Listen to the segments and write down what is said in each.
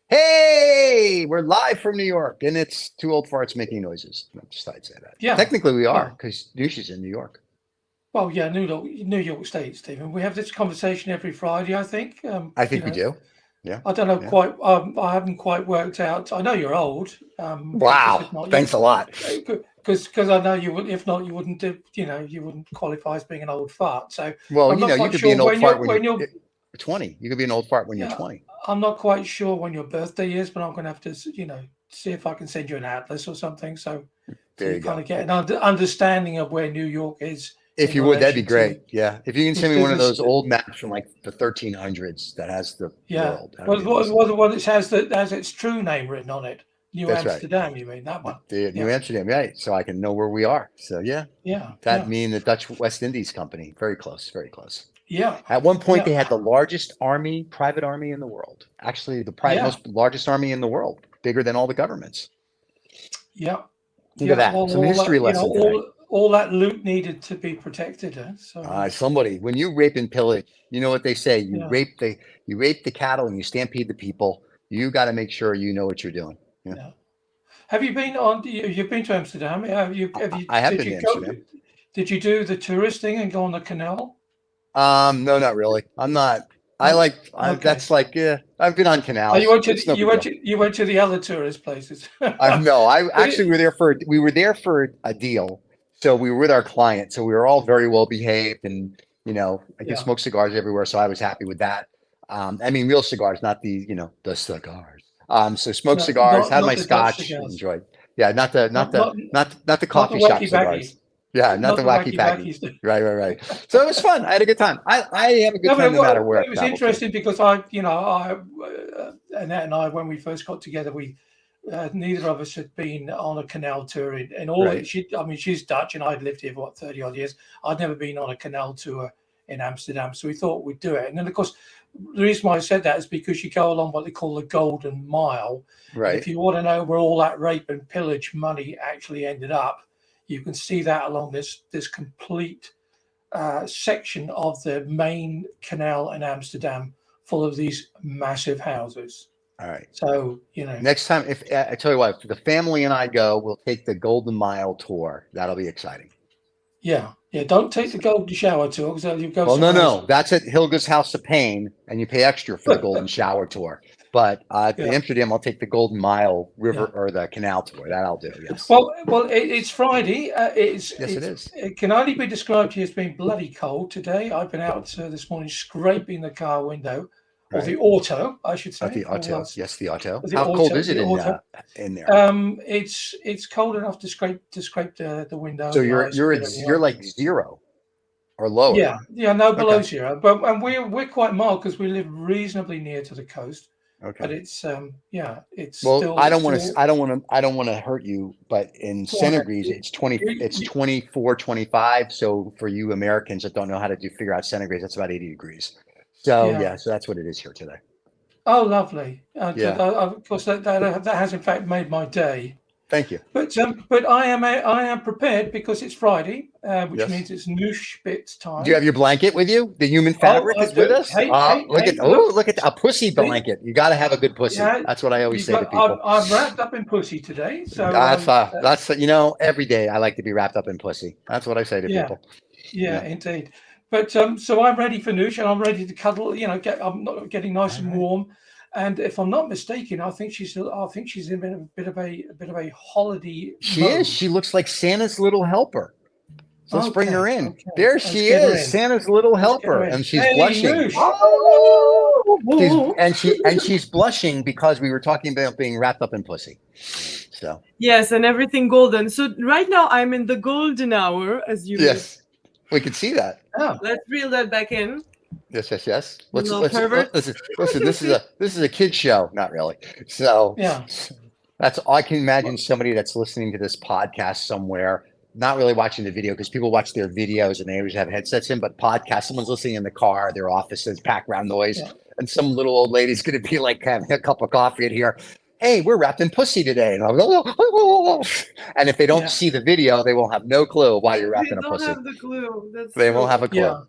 Hey, we're live from New York, and it's two old farts making noises. No, just I'd say that. Yeah, Technically, we are yeah. because Noosh is in New York. Well, yeah, New York State, Stephen. We have this conversation every Friday, I think. I think we do. Yeah, I don't know yeah. quite. I haven't quite worked out. I know you're old, because if Wow, not, thanks a lot. because I know you would. If not, you wouldn't do. You wouldn't qualify as being an old fart. So Well, I'm not you quite could be sure an old fart when when you're. you're 20. You could be an old fart when you're Yeah, 20. I'm not quite sure when your birthday is, but I'm going to have to, see if I can send you an atlas or something, so There you you kind go. of get an understanding of where New York is If in you would, that'd be relation great. to Yeah, if you can send me one of this. those old maps from like the 1300s that has the Yeah. world, that would Well, be awesome. the one that has its true name written on it? New That's right. Amsterdam, you mean that one? The New Yeah. Amsterdam, right? So I can know where we are. So yeah, Yeah. that Yeah. mean the Dutch West Indies Company. Very close, very close. Yeah. At one point, Yeah. they had the largest army, private army in the world. Actually, the Yeah. most largest army in the world, bigger than all the governments. Yeah. Think of Yeah. Well, that. Some all history that, lesson today. all that loot needed to be protected. So, Somebody, when you rape and pillage, you know what they say. yeah. You rape the cattle and you stampede the people. You got to make sure you know what you're doing. Yeah, Yeah. Have you been on? You've been to Amsterdam? Have you? Have you? I have Did been to you go? Amsterdam. Did you do the tourist thing and go on the canal? No, not really. I'm not. No. Okay. That's like, yeah, I've been on Oh, you canals. went to It's no big deal. you went to the other tourist places. I no, I Did actually it? were there we were there for a deal. So we were with our client. So we were all very well behaved and I can Yeah. smoke cigars everywhere. So I was happy with that. I mean real cigars, not the cigars. So smoked No, cigars, had not my the Dutch scotch, cigars. enjoyed. Yeah, Not not not the not the coffee shop wacky cigars. backies. Yeah, not Not the the wacky wacky packy. backies. Right, right, right. So it was fun. I had a good time. I have a good No, time but no matter where I it was travel to. interesting because Annette and I, when we first got together, we neither of us had been on a canal tour in all. Right. I mean, she's Dutch and I'd lived here for what 30 odd years. I'd never been on a canal tour in Amsterdam, so we thought we'd do it. And then, of course, the reason why I said that is because you go along what they call the Golden Mile, and if Right. you want to know where all that rape and pillage money actually ended up, you can see that along this complete section of the main canal in Amsterdam, full of these massive houses. All right. So Next time, if I tell you what, if the family and I go, we'll take the Golden Mile tour. That'll be exciting. yeah, yeah. Don't take the golden shower tour because you go Well, no, somewhere else. no, that's at Hilga's House of Pain, and you pay extra for the Golden Shower tour. But to Yeah, Amsterdam, I'll take the Golden Mile River yeah. or the canal tour. That I'll do. Yes, It's Friday. yes, it is. It can only be described here as being bloody cold today. I've been out this morning scraping the car window, or the Right. auto, I should say. The auto. Yes, the auto. The How cold auto, is it the auto. in there? It's cold enough to scrape the window, So the eyes, and everything you're else. like zero or lower. Yeah, yeah, no below Okay. zero, but and we're quite mild because we live reasonably near to the coast. But Okay. it's yeah, it's Well, still I don't want to hurt you, but in go on then. centigrade, it's You- 24, 25. So for you Americans that don't know how to figure out centigrade, that's about 80 degrees. So yeah. yeah, so that's what it is here today. Oh, lovely. Yeah. Of course, that has in fact made my day. Thank you. But I am prepared because it's Friday, which Yes. means it's noosh bits Do you time. have your blanket with you? The human Oh, fabric I is with do. us. Hey, look, Look at a pussy see, blanket. You got to have a good pussy. yeah, That's what I always you say to got. people. I'm wrapped up in pussy today, so That's every day I like to be wrapped up in pussy. That's what I say to yeah. people. Yeah, Yeah. indeed. But so I'm ready for Noosh, and I'm ready to cuddle. I'm not getting nice All and right. warm. And if I'm not mistaken, I think she's in a bit of a holiday She is. mode. She looks like Santa's little helper. So let's bring her Okay, in. okay. There Let's she get her is, in. Santa's little Let's get helper, her in. and she's Hey, blushing. Noosh. She's blushing because we were talking about being wrapped up in pussy. So Yes, and everything golden. So right now I'm in the golden hour, as you may. yes, we can see that. Oh, Let's reel that back in, Yes, yes, yes. you little pervert. Listen. This is a kid show, not really. So yeah, that's I can imagine somebody that's listening to this podcast somewhere, not really watching the video because people watch their videos and they always have headsets in, but podcast, someone's listening in the car, their offices, background noise, yeah, and some little old lady's going to be like having a cup of coffee in here. Hey, we're wrapped in pussy today. And, and if they don't yeah, see the video, they will have no clue why you're wrapped They in a don't pussy. have the clue. That's They won't true. have a clue. yeah.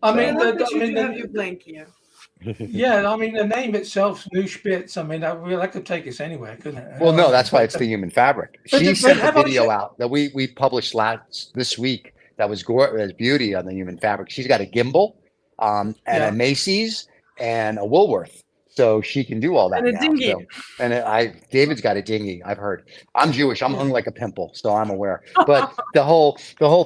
I But I mean, So want I you mean, to have your blankie. Yeah, I mean the name itself, Noosh Bits. I mean that could take us anywhere, couldn't it? Well, I no, mean, that's why it's the human fabric. She but sent a have I video said? out that we published this week that was gorgeous beauty on the human fabric. She's got a gimbal, and a Yeah. Macy's and a Woolworth, so she can do all that And a now. dinghy. So, and David's got a dinghy. I've heard. I'm Jewish. I'm hung like a pimple, so I'm aware. But the whole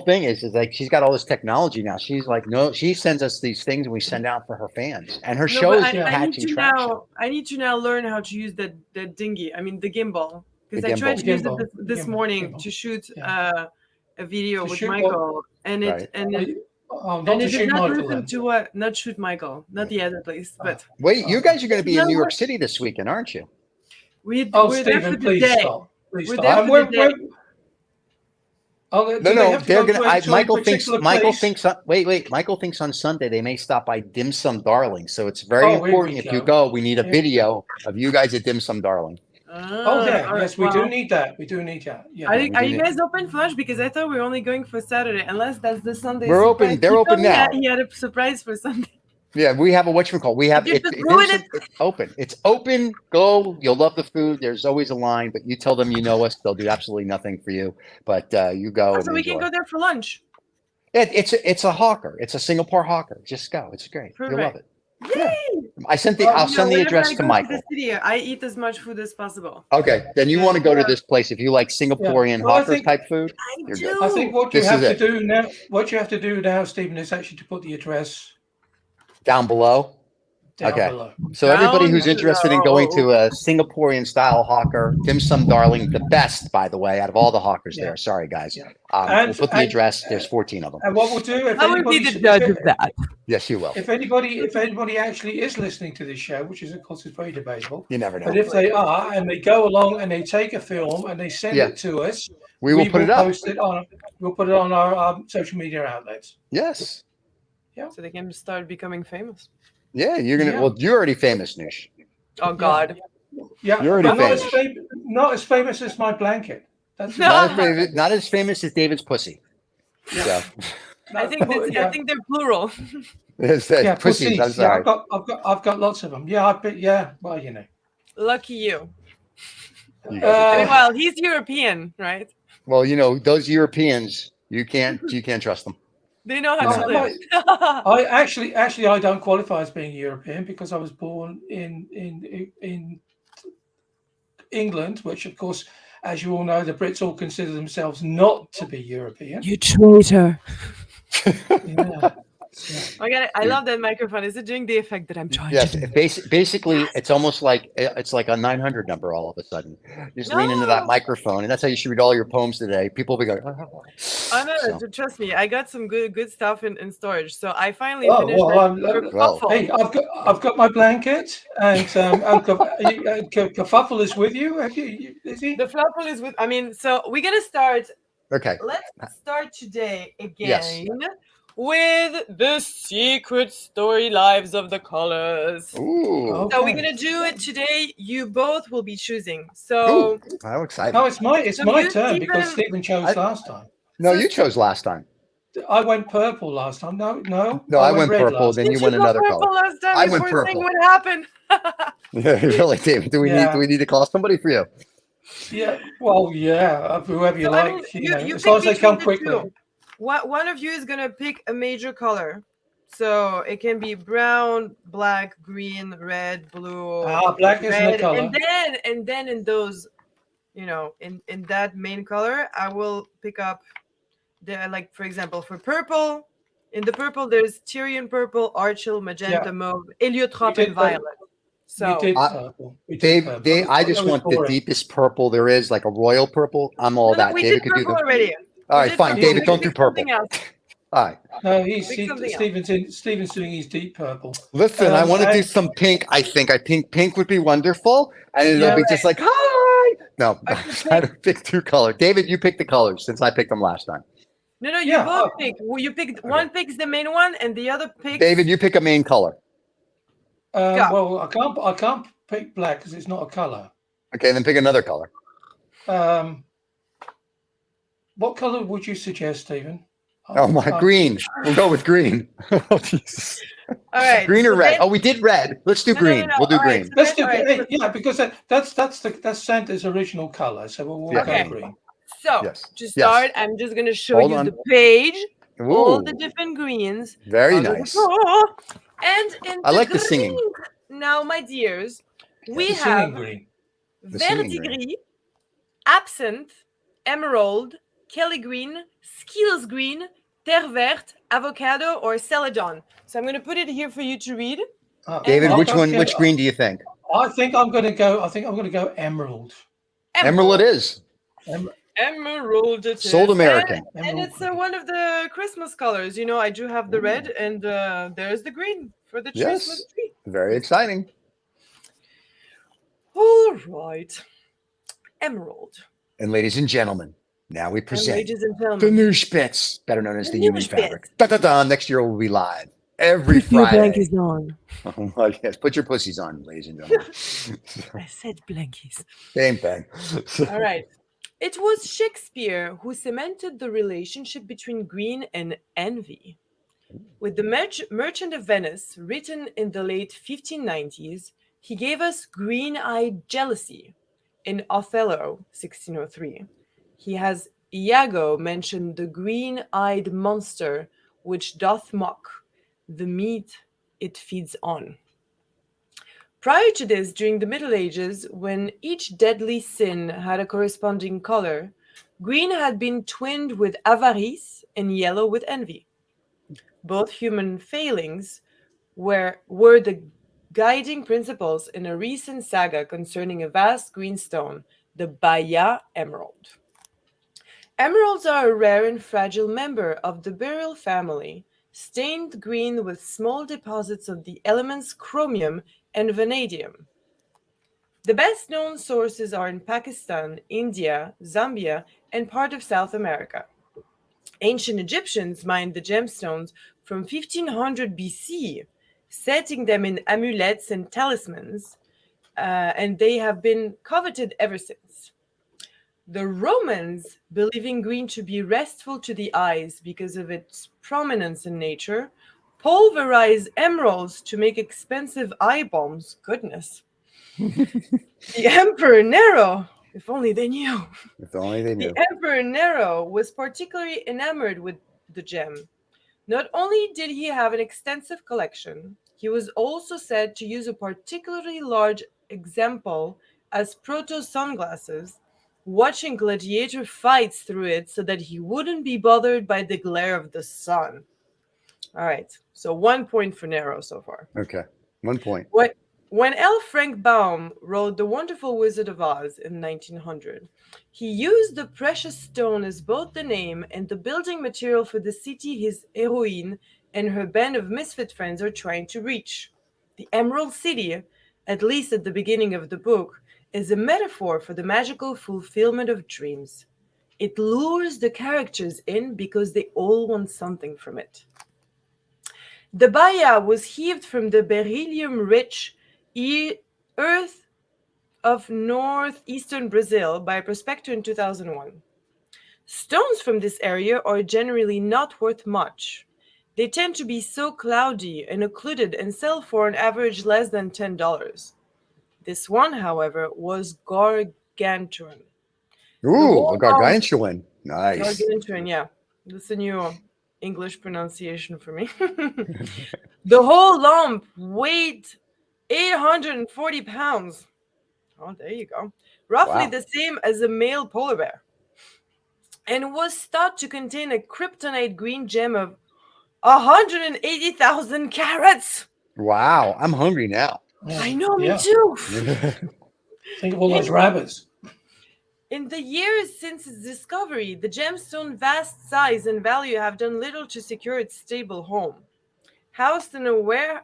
thing is like she's got all this technology now. She's like, no, she sends us these things and we send out for her fans, and her No, show but is Yeah. I need catching to traction. now. I need to now learn how to use that dinghy. I mean the gimbal, because The I tried gimbal. to use it Gimbal, this gimbal, morning gimbal. to shoot Yeah. a video To with shoot what? Michael, and Right. it and Are it you- Oh, and not to it did shoot not Michael listen then. to what not shoot Michael, not yet at least, but Wait, you guys are going to be in No, New York we're- City this weekend, aren't you? Oh, we're there for Stephen, the please day. stop. Please We're stop. there And for the day. Oh, No, do they no, have to they're go gonna. to a Michael thinks. particular Michael place? thinks. Wait. Michael thinks on Sunday they may stop by Dim Sum Darling. So it's very Oh, here we important. If you go. go, we need a Yeah. video of you guys at Dim Sum Darling. Oh, yeah. All right, Yes, we do well, need that. We do need that. Yeah. Are, Yeah, you- we are do you need- guys open for lunch? Because I thought we were only going for Saturday, unless that's the Sunday We're surprise. open. They're He open told me now. He had a surprise for Sunday. Yeah, we have a whatchamacallit. We have You it. just ruin It's open. It's open. Go. You'll love the food. There's always a line, but you tell them you know us. They'll do absolutely nothing for you. But you go and So we enjoy. can go there for lunch. It's a hawker. It's a Singapore hawker. Just go. It's great. You'll love it. Yay! I sent the. Well, I'll send the Whenever address I to go to Michael. the city, I eat as much food as possible. Okay, then you want to go to this place if you like Singaporean Well, I hawkers think- type food. I You're do. good. I think what you This have is to it. do now, Stephen, is actually to put the address Down below. down Okay. below. So everybody who's Down interested in going to below. a Singaporean style hawker, Dim Sum Darling, the best, by the way, out of all the hawkers Yeah. there. Sorry, guys. Yeah. We'll And- put the and- address. There's 14 of them. And what we'll do if I would be anybody, the judge of that. Yes, you will. if anybody actually is listening to this show, which is of course is very debatable, You never know. but if they are and they go along and they take a film and they send Yeah. it to us, We will put it up. post it on. We'll put it on our social media outlets. Yes. So they can start becoming famous. Yeah, you're gonna. Yeah. Well, you're already famous, Noosh. Oh God. Yeah, You're already but famous. not as famous as my blanket. That's No. Not as famous as David's pussy. So, I think yeah. I think they're plural. it's, Yeah, pussies. pussies. I'm sorry. Yeah, I've got lots of them. Yeah, well, you know. Lucky you. You guys are crazy. Well, he's European, right? Well, you know those Europeans. You can't trust them. They know how to Oh, live. I actually I don't qualify as being European because I was born in England, which of course, as you all know, the Brits all consider themselves not to be European. You traitor. Yeah. I love that microphone. Is it doing the effect that I'm trying Yes, to do? basically, it's almost like it's like a 900 number all of a sudden. Just lean into that No. microphone, and that's how you should read all your poems today. People will be going, Oh no, So- trust me, I got some good stuff in storage. So I finally Oh, finished well, that well. kerfuffle. Hey, I've got my blanket, and Kerfuffle is with you. Have you? Is he? The flapple is with. I mean, so we're gonna start. okay, Let's start today again Yes. with the secret story lives of the colors. ooh, Oh. So we're Okay. gonna do it today. You both will be choosing. So how exciting! No, it's my So you, turn because Stephen- Stephen chose last time. No, you chose last time. I went purple last time. No. No, I went red purple, last then Did you went go another purple color. last time I went before saying purple. what happened? Yeah, really, David. Do we Yeah. need to call somebody for you? Yeah, well, yeah, whoever you So, like, I mean, you know, you as pick long as they between come the quickly. two. One of you is gonna pick a major color. So it can be brown, black, green, red, blue, Black isn't a red, color. and then in those, in that main color, I will pick up the, like, for example, for purple. In the purple, there's Tyrian purple, Archil, magenta, Yeah. mauve, heliotrope, did and that. violet. So We did I- purple. We did purple. Dave, I just That was want the boring. deepest purple there is, like a royal purple. I'm all No, that. we David did could do purple the. already. All We right, did fine. purple. David, We don't do picked purple. something else. All right. No, Pick something else. Steven's doing his deep purple. Listen, I want to do I- some pink. I think pink would be wonderful, and it'll Yeah. be just like hi. No, I I don't pick two colors. David, you pick the colors since I picked them last time. No, you Yeah, both pick. Well, you pick one picks the main one, and the other picks. David, you pick a main color. Go. Well, I can't pick black because it's not a color. Okay, then pick another color. What color would you suggest, Stephen? Oh my, green. We'll go with green. Oh, Jesus. All right. Green or so red? then- Oh, we did red. Let's do No, no, green. no, no. We'll do All right, green. so Let's then- do all right, hey, so- yeah, because that's Santa's original color. So we'll Yeah. go Okay. green. So Yes. to Yes. start, I'm just gonna show Hold you on. the page, all the Ooh, different greens. very Under the nice. floor. And in I the like the singing. green, now, my dears, we The have singing green. The singing verdigris, absinthe, emerald, Kelly green, skills green, terre verte, avocado, or celadon. So I'm going to put it here for you to read. David, I'll which go one? Which green do you think? I think I'm going to go. I think I'm going to go emerald. Emerald it is. Emerald it Sold is. American. And it's one of the Christmas colors. You know, I do have the red, and there's the green for the Christmas Yes. tree. Very exciting. All right. Emerald. And ladies and gentlemen, now we And present ladies and the gentlemen. Noosh Bits, better known as The the human Noosh fabric. Bits. Da, da, da. Next year we'll be live every Put your Friday. blankies on. Oh my yes, put your pussies on, ladies and gentlemen. I said blankies. Same thing. All right. It was Shakespeare who cemented the relationship between green and envy. With the Merchant of Venice, written in the late 1590s, he gave us green-eyed jealousy. In Othello, 1603, he has Iago mention the green-eyed monster which doth mock the meat it feeds on. Prior to this, during the Middle Ages, when each deadly sin had a corresponding color, green had been twinned with avarice and yellow with envy. Both human failings were the guiding principles in a recent saga concerning a vast green stone, the Bahia emerald. Emeralds are a rare and fragile member of the beryl family, stained green with small deposits of the elements chromium and vanadium. The best known sources are in Pakistan, India, Zambia, and part of South America. Ancient Egyptians mined the gemstones from 1500 BC, setting them in amulets and talismans, and they have been coveted ever since. The Romans, believing green to be restful to the eyes because of its prominence in nature, pulverized emeralds to make expensive eye balms. Goodness. The Emperor Nero, if only they knew. If only they knew. The Emperor Nero was particularly enamored with the gem. Not only did he have an extensive collection, he was also said to use a particularly large example as proto-sunglasses, watching gladiator fights through it so that he wouldn't be bothered by the glare of the sun. All right, so 1 point for Nero so far. Okay. 1 point. When L. Frank Baum wrote The Wonderful Wizard of Oz in 1900, he used the precious stone as both the name and the building material for the city his heroine and her band of misfit friends are trying to reach. The Emerald City, at least at the beginning of the book, is a metaphor for the magical fulfillment of dreams. It lures the characters in because they all want something from it. The Bahia was heaved from the beryllium-rich earth of northeastern Brazil by a prospector in 2001. Stones from this area are generally not worth much. They tend to be so cloudy and occluded and sell for an average less than $10. This one, however, was gargantuan. Ooh, a gargantuan. Nice. Gargantuan, yeah. That's a new English pronunciation for me. The whole lump weighed 840 pounds. Oh, there you go. Roughly Wow. the same as a male polar bear. And was thought to contain a kryptonite green gem of 180,000 carats. Wow. I'm hungry now. I know, me Yeah. too. Think of all those rabbits. In the years since its discovery, the gemstone's vast size and value have done little to secure its stable home. Housed in a warehouse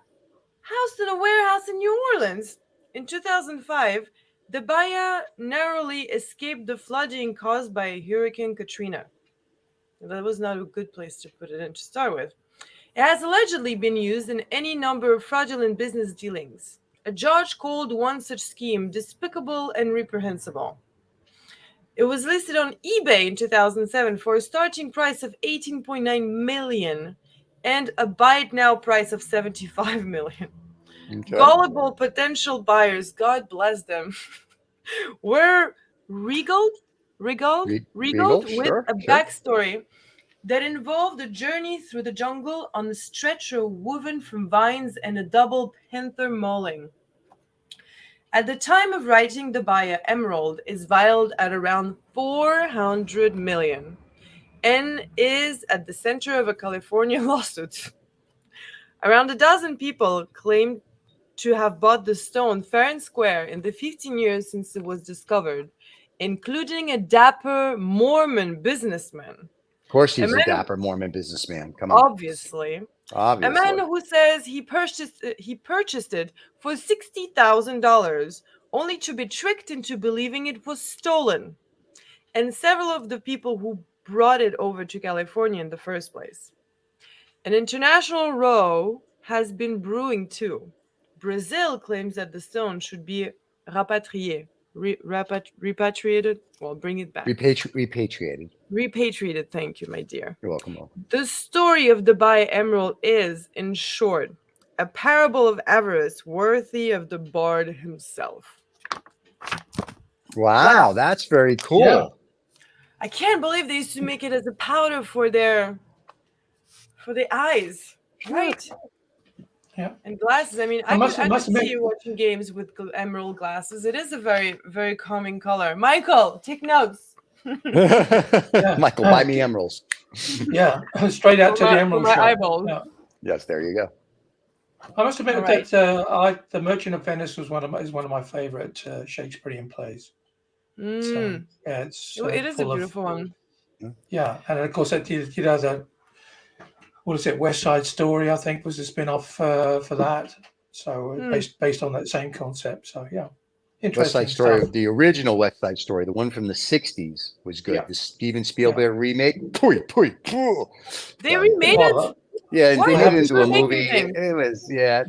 in New Orleans in 2005, the Bahia narrowly escaped the flooding caused by Hurricane Katrina. That was not a good place to put it in to start with. It has allegedly been used in any number of fraudulent business dealings. A judge called one such scheme despicable and reprehensible. It was listed on eBay in 2007 for a starting price of 18.9 million and a buy it now price of 75 million. Okay. Gullible potential buyers, God bless them, were regaled Regal, with sure, a sure. backstory that involved a journey through the jungle on a stretcher woven from vines and a double panther mauling. At the time of writing, the buyer emerald is valued at around 400 million and is at the center of a California lawsuit. Around a dozen people claim to have bought the stone fair and square in the 15 years since it was discovered, including a dapper Mormon businessman. Of course, he's A a man, dapper Mormon businessman. Come on, obviously. A man obviously. who says he purchased it for $60,000, only to be tricked into believing it was stolen, and several of the people who brought it over to California in the first place. An international row has been brewing too. Brazil claims that the stone should be repatriated. Well, bring it back. Repatriated. Repatriated. Thank you, my dear. You're welcome. Will. The story of the Dubai Emerald is, in short, a parable of avarice worthy of the bard himself. Wow, that's very cool. Yeah. I can't believe they used to make it as a powder for the eyes, right? Yeah. And glasses. I mean, I must I could admit- see you watching games with emerald glasses. It is a very, very calming color. Michael, take notes. Michael, buy me emeralds. Yeah, straight out to the For emerald my shop. eyeballs. Yeah. Yes, there you go. I must admit All right. that the Merchant of Venice is one of my favorite Shakespearean plays. So, Mm. yeah, it's It is a full of beautiful one. yeah, and of course it has a what is it? West Side Story, I think, was a spin-off for that. So based on that same concept. So yeah, West interesting Side Story, stuff. the original West Side Story, the one from the 60s was good. Yeah. The Steven Spielberg remake. Pooey, pooey, poo. They remade Well, it. Yeah, What? they made it into a Making movie. things. It was, yeah,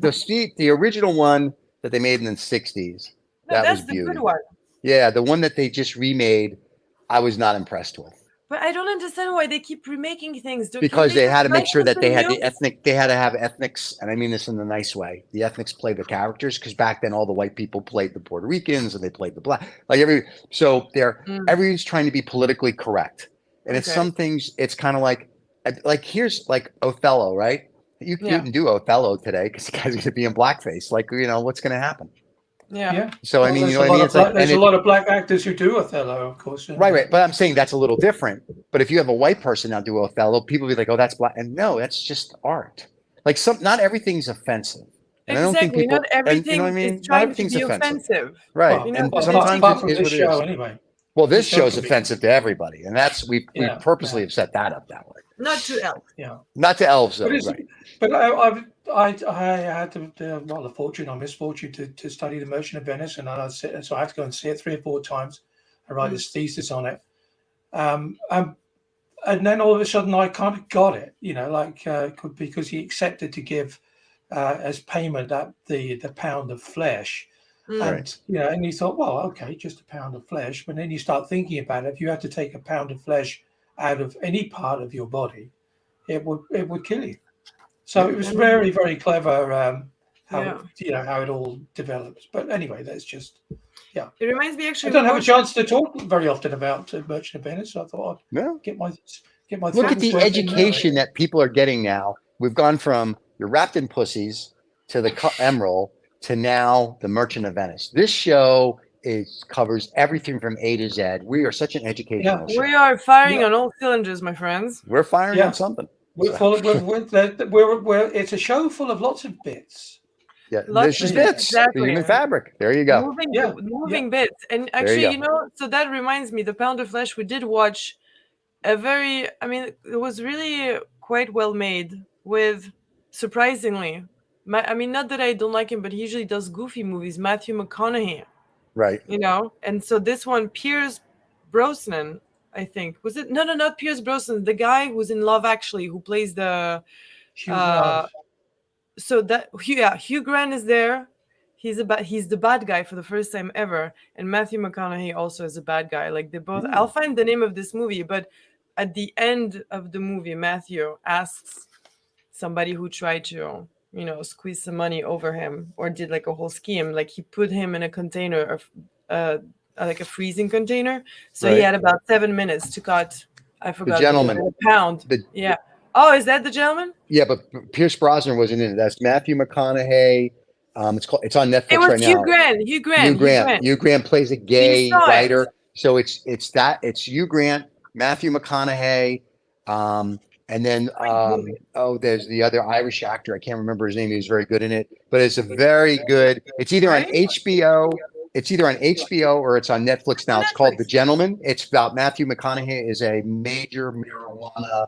the original one that they made in the 60s. No, that that's was the beauty. good one. Yeah, the one that they just remade, I was not impressed with. But I don't understand why they keep remaking things. Because they had to make sure that they had the they had to have ethnics, and I mean this in a nice way. The ethnics play the characters, because back then all the white people played the Puerto Ricans and they played the black, so everyone's trying to be politically correct. And it's some things, it's kind of like here's like Othello, right? You couldn't do Othello today because the guy's gonna be in blackface. What's gonna happen? Yeah. So I mean, there's you know what I mean? It's like, there's a lot of black actors who do Othello, of course. right. But I'm saying that's a little different. But if you have a white person now do Othello, people be like, "Oh, that's black," and no, that's just art. Not everything's offensive. And I don't think exactly. people, Not everything you know what I mean? is trying Not everything's to be offensive. offensive. Right. Well, And Well, sometimes apart it from is this what it show, is. anyway. Well, this show show's can be- offensive to everybody, and that's we Yeah, purposely yeah. have set that up that way. Not to elves. Yeah. Not to elves, though, But it's, right? but I had the fortune or misfortune to study the Merchant of Venice, and so I had to go and see it 3 or 4 times and write this thesis on it. And then all of a sudden I kind of got it, because he accepted to give as payment that the pound of flesh. Right. And you thought, well, okay, just a pound of flesh. But then you start thinking about it. If you had to take a pound of flesh out of any part of your body, it would kill you. So it was very, very clever how it all develops. But anyway, that's just It reminds me actually. I don't have a chance to talk very often about Merchant of Venice, so I thought I'd get my Look at thoughts the worth in education there. that people are getting now. We've gone from you're wrapped in pussies to the Emerald to now the Merchant of Venice. This show covers everything from A to Z. We are such an educational show. We are firing on all cylinders, my friends. We're firing on something. We're it's a show full of lots of bits. Yeah, there's just bits. Exactly. The human fabric. There you go. Moving bits. And actually, so that reminds me, the Pound of Flesh, we did watch it was really quite well made with, surprisingly, not that I don't like him, but he usually does goofy movies, Matthew McConaughey. Right. And so this one, Pierce Brosnan, I think. Was it? No, not Pierce Brosnan. The guy who's in Love Actually, who plays the... Hugh Grant. So Hugh Grant is there. he's the bad guy for the first time ever, and Matthew McConaughey also is a bad guy. Like they both. I'll find the name of this movie, but at the end of the movie, Matthew asks somebody who tried to, squeeze some money over him or did like a whole scheme. Like he put him in a container of, like a freezing container. So he Right. had about 7 minutes to cut. I forgot gentleman. a pound. Yeah. Oh, is that the gentleman? Yeah, but Pierce Brosnan wasn't in it. That's Matthew McConaughey. It's on Netflix It was right Hugh now. Grant. Hugh Grant plays a gay saw it. writer. So it's Hugh Grant, Matthew McConaughey, and then there's the other Irish actor. I can't remember his name. He was very good in it. But it's a very good. It's either on HBO. It's either on HBO or it's on Netflix now. It's called The Gentleman. It's about Matthew McConaughey is a major marijuana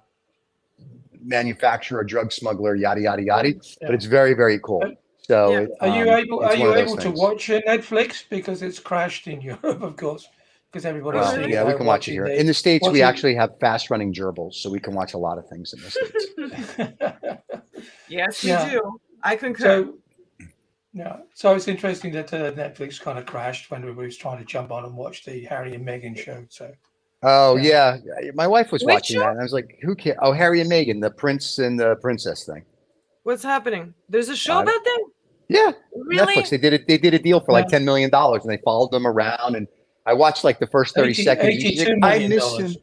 manufacturer, drug smuggler, yada yada yada. Yeah. But it's very, very cool. So are you able to watch Netflix because it's crashed in Europe, of course, because everybody's sitting yeah, at we home can watch it here. watching In the States, we actually have fast running gerbils, so we can watch a lot of things in the States. Yes, we do. I concur. So it's interesting that Netflix kind of crashed when we were trying to jump on and watch the Harry and Meghan show. So. Yeah. My wife was Which watching show? that, and I was like, "Who cares?" Oh, Harry and Meghan, the prince and the princess thing. What's happening? There's a show about that? Yeah, Really? Netflix. They did a deal for like $10 million, and they followed them around. And I watched like the first 30 seconds. She's like, I missed him.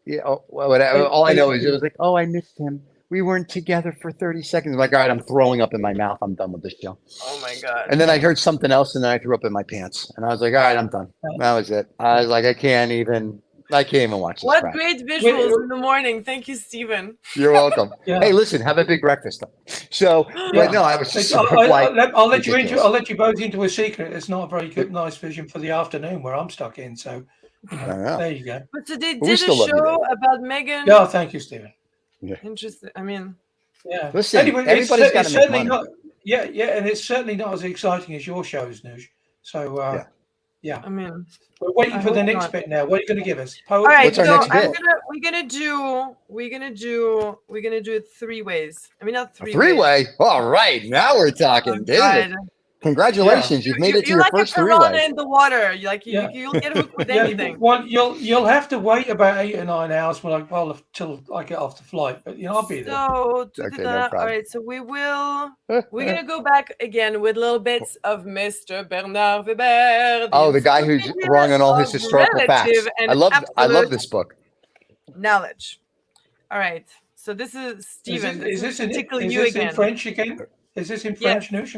Yeah. All I know is it was like, oh, I missed him. We weren't together for 30 seconds. I'm like, all right, I'm throwing up in my mouth. I'm done with this show. Oh my God. And then I heard something else, and then I threw up in my pants. And I was like, all right, I'm done. That was it. I was like, I can't even watch this What crap. great visuals in the morning. Thank you, Stephen. You're welcome. Hey, listen, have a big breakfast. So, but no, I was just I'll let you both into a secret. It's not a very good, nice vision for the afternoon where I'm stuck in. So, there you go. But so they did a show about Meghan. Yeah, thank you, Stephen. Yeah. Interesting. I mean, listen, anyway, everybody's got to make money. And it's certainly not as exciting as your shows, Noosh. So, I mean, we're waiting for the next bit now. What are you going to give us? All right, what's our next bit? We're gonna do it 3 ways. I mean, not 3 ways. 3-way. All right, now we're talking, David. Congratulations, you've made it to your first 3-way. You're like a piranha in the water. You'll get hooked with anything. You'll have to wait about 8 or 9 hours. Till I get off the flight. But I'll be there. So all right. So we're gonna go back again with little bits of Mr. Bernard Weber. Oh, the guy who's wrong on all his historical facts. I love this book. Knowledge. All right. So this is Stephen. Is this in French again? Is this in French, Noosh?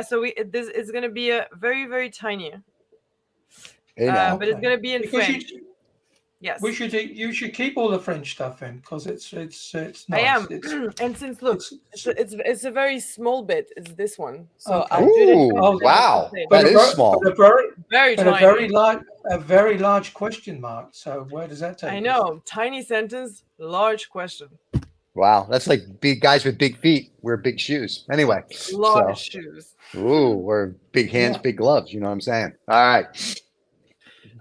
So this is going to be a very, very tiny. But it's going to be in French. Yes. You should keep all the French stuff in because it's nice. I am. And since look, it's a very small bit. It's this one. So okay. Wow, that is small. Very tiny. A very large question mark. So where does that take? I know. Tiny sentence, large question. Wow, that's like big guys with big feet wear big shoes. Anyway, large shoes. Ooh, wear big hands, big gloves. You know what I'm saying? All right.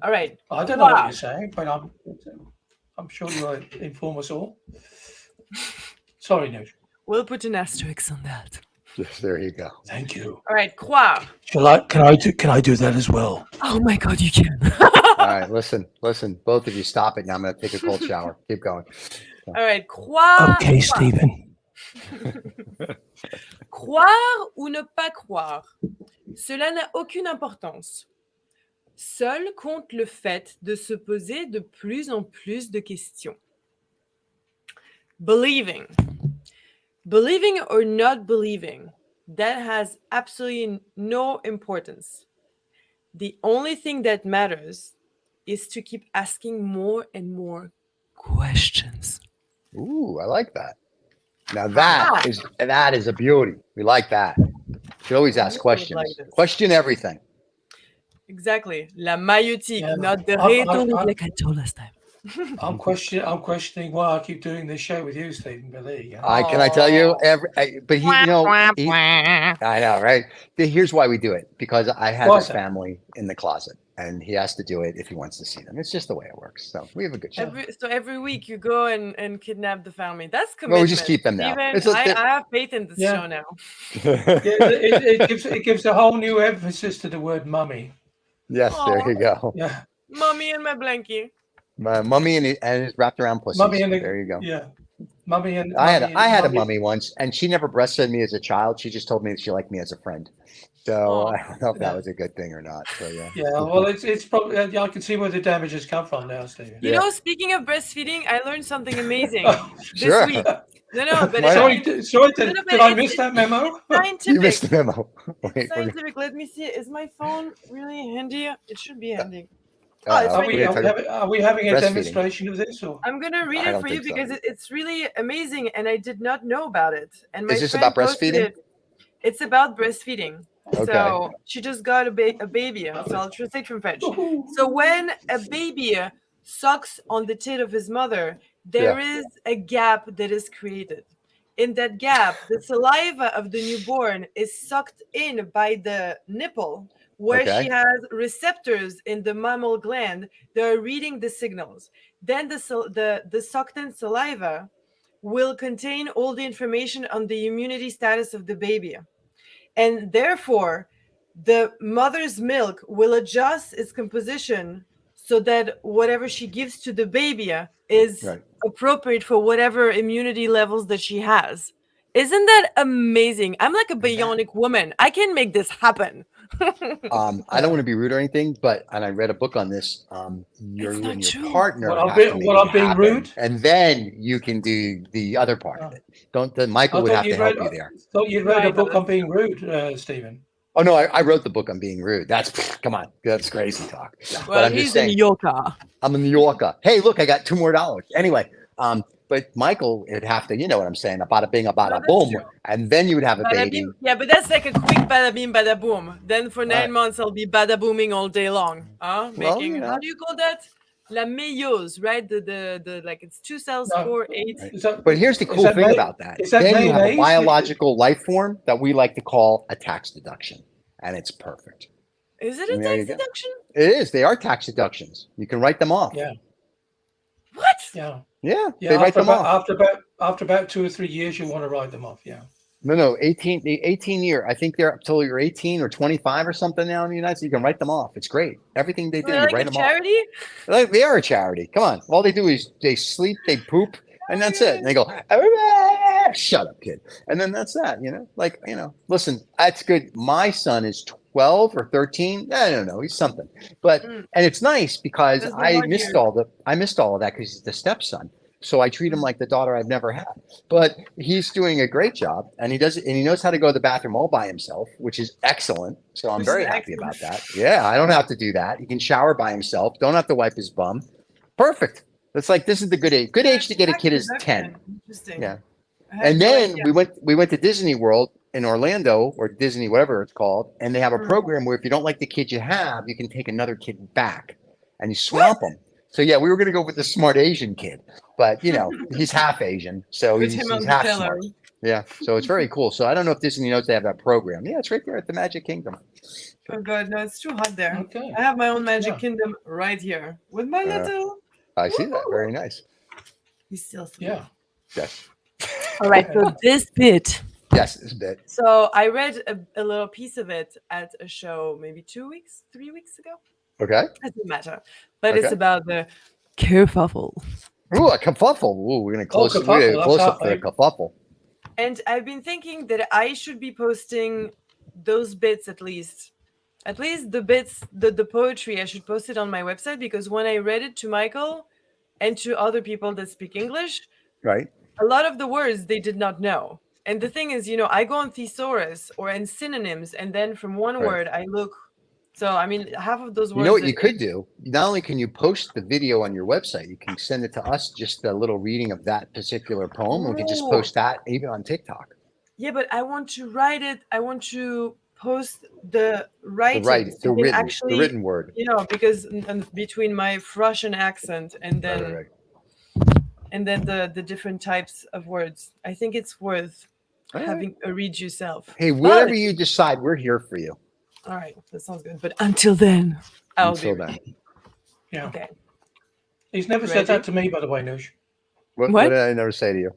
All right. I don't know what you're saying, but I'm sure you'll inform us all. Sorry, Noosh. We'll put an asterisk on that. Yes, there you go. Thank you. All right, croire. Can I do that as well? Oh my God, you can. All right, listen, both of you, stop it now. I'm going to take a cold shower. Keep going. All right, croire. Okay, Stephen. Croire ou ne pas croire, cela n'a aucune importance. Seul compte le fait de se poser de plus en plus de questions. Believing or not believing, that has absolutely no importance. The only thing that matters is to keep asking more and more questions. Ooh, I like that. Now that is a beauty. We like that. You should always ask questions. Question everything. Exactly. La maïotique, not the rhétorique like I told last time. I'm questioning why I keep doing this show with you, Stephen. But there you go. Can I tell you? I know, right? Here's why we do it. Because I have his family in the closet. and he has to do it if he wants to see them. It's just the way it works. So we have a good show. Every week you go and kidnap the family. That's commitment. Well, we just keep them now. Steven, It's a- I have faith in this Yeah. show now. It gives a whole new emphasis to the word mummy. Yes, there you go. Yeah, Mommy and my blankie. My mummy and his wrapped around pussies. mummy and the, There you go. Yeah, mummy and I had a mummy. mummy once, and she never breastfed me as a child. She just told me that she liked me as a friend. So Aw. I don't know if that Yeah. was a good thing or not. So yeah. Yeah, well, it's probably I can see where the damage has come from now, Stephen. You Yeah. know, speaking of breastfeeding, I learned something amazing Oh, this Sure. week. No, but Why not? it's sorry, No, no, but did I it's- miss that memo? You scientific. missed the memo. Wait, It's scientific. Let me see. Is my phone really handy? It should be handy. Oh, it's Are right we, here. are we having a Breastfeeding. demonstration of this? Or? I'm gonna read I it don't for you think so. because it's really amazing, and I did not know about it. And my Is this friend about posted breastfeeding? it. It's about breastfeeding. Okay. So she just got a baby. So I'll translate from French. So when a baby sucks on the tit of his mother, there is a gap that is created. In that gap, the saliva of the newborn is sucked in by the nipple, where Okay. she has receptors in the mammal gland that are reading the signals. Then the sucked in saliva will contain all the information on the immunity status of the baby. And therefore, the mother's milk will adjust its composition so that whatever she gives to the baby is Right. appropriate for whatever immunity levels that she has. Isn't that amazing? I'm like a bionic woman. I can make this happen. I don't want to be rude or anything, but and I read a book on this. You It's not and your true. partner Well, I'm have being- to make well, it I'm being happen, rude. and then you can do the other part of it. Don't Michael would have to help you there. Thought you'd read Right, a book no, on being rude, Stephen. Oh no, I wrote the book on being rude. That's come on, that's crazy talk. But Well, I'm just he's saying, in yoga. I'm a New Yorker. Hey, look, I got $2 more. Anyway, but Michael would have to, you know what I'm saying, a bada bing, a bada that's boom, true. and then you would have a Bada baby. bing. Yeah, but that's like a quick bada bing, bada boom. Then for 9 Right. months, I'll be bada booming all day long. Well, Making, you know. how do you call that? La meilleuse, right? The like it's 2 cells, No. 4, 8. Is that, But here's the is cool that thing may- about that. is that Then you have a mayonnaise? biological life form that we like to call a tax deduction, and it's perfect. Is it a There you tax go. deduction? It is. They are tax deductions. You can write them off. Yeah. What? Yeah. Yeah, Yeah. they write them off. After about 2 or 3 years, you want to write them off. Yeah. No, 18, the 18 year. I think they're up till you're 18 or 25 or something now in the United States. You can write them off. It's great. Everything they do, They're you like write a them charity? off. They are a charity. Come on. All they do is they sleep, they poop, and that's it. And they go, "Ah, shut up, kid. And then that's that, listen, that's good. My son is 12 or 13. I don't know. He's something. But, Mm. and it's nice because Those are I hard missed years. all of that because he's the stepson. So I treat him like the daughter I've never had. But he's doing a great job, and he knows how to go to the bathroom all by himself, which is excellent. So I'm Which very is happy excellent. about that. Yeah, I don't have to do that. He can shower by himself. Don't have to wipe his bum. Perfect. It's like this is the good age. Good age to get a kid is 10. Interesting. Yeah. I had And no then idea. we went to Disney World in Orlando, or Disney, whatever it's called, and they have a Mm. program where if you don't like the kid you have, you can take another kid back and you swamp them. So yeah, we were gonna go with the smart Asian kid, but he's half Asian, so Put he's him on the half pillow. smart. Yeah, so it's very cool. So I don't know if Disney knows they have that program. Yeah, it's right there at the Magic Kingdom. Oh god, no, it's too hot there. Okay. I have my own magic Yeah. kingdom right here with my little. I see that. Very nice. He's still sweet. Yeah. Yes. All right, so this bit. Yes, it's a bit. So I read a little piece of it at a show maybe 3 weeks ago. Okay. Doesn't matter. But it's Okay. about the kerfuffle. Ooh, a kerfuffle. Ooh, we're gonna close kerfuffle, we're gonna that's close our up for the favorite. kerfuffle. And I've been thinking that I should be posting those bits at least. At least the bits, the poetry, I should post it on my website because when I read it to Michael and to other people that speak English, Right. a lot of the words they did not know. And the thing is, I go on thesaurus or in synonyms, and then from one Right. word I look. So I mean, half of those words. You know what that- you could do? Not only can you post the video on your website, you can send it to us, just a little reading of that particular poem. And we can just Ooh. post that even on TikTok. Yeah, but I want to write it. I want to post the writing. so you can The written word. Because between my Russian accent and then Right. and then the different types of words, I think it's worth All right. having a read yourself. Hey, whatever you decide, we're here for you. All right, that sounds good. But until then, I'll be Until ready. then. Yeah. Okay. He's never said Ready? that to me, by the way, Noosh. What What? did I never say to you?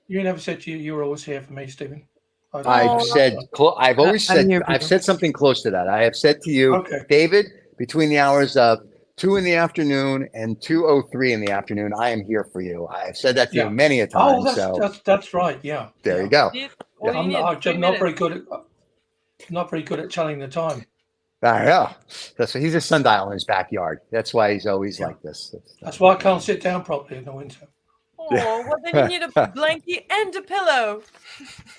You never said you were always here for me, Stephen. I don't I've know. Oh, said, I've always I'm said, here for I've you. said something close to that. I have said to you, Okay. David, between the hours of 2 in the afternoon and 2:03 in the afternoon, I am here for you. I have said that to you Yeah. many a Oh, time. So that's right. Yeah. there Yeah. you go. Need, Yeah. all you need, I'm 3 not very minutes. good at telling the time. I know. That's he's a sundial in his backyard. That's why he's always Yeah. like this. That's why I can't sit down properly in the winter. Oh, well, then you need a blankie and a pillow.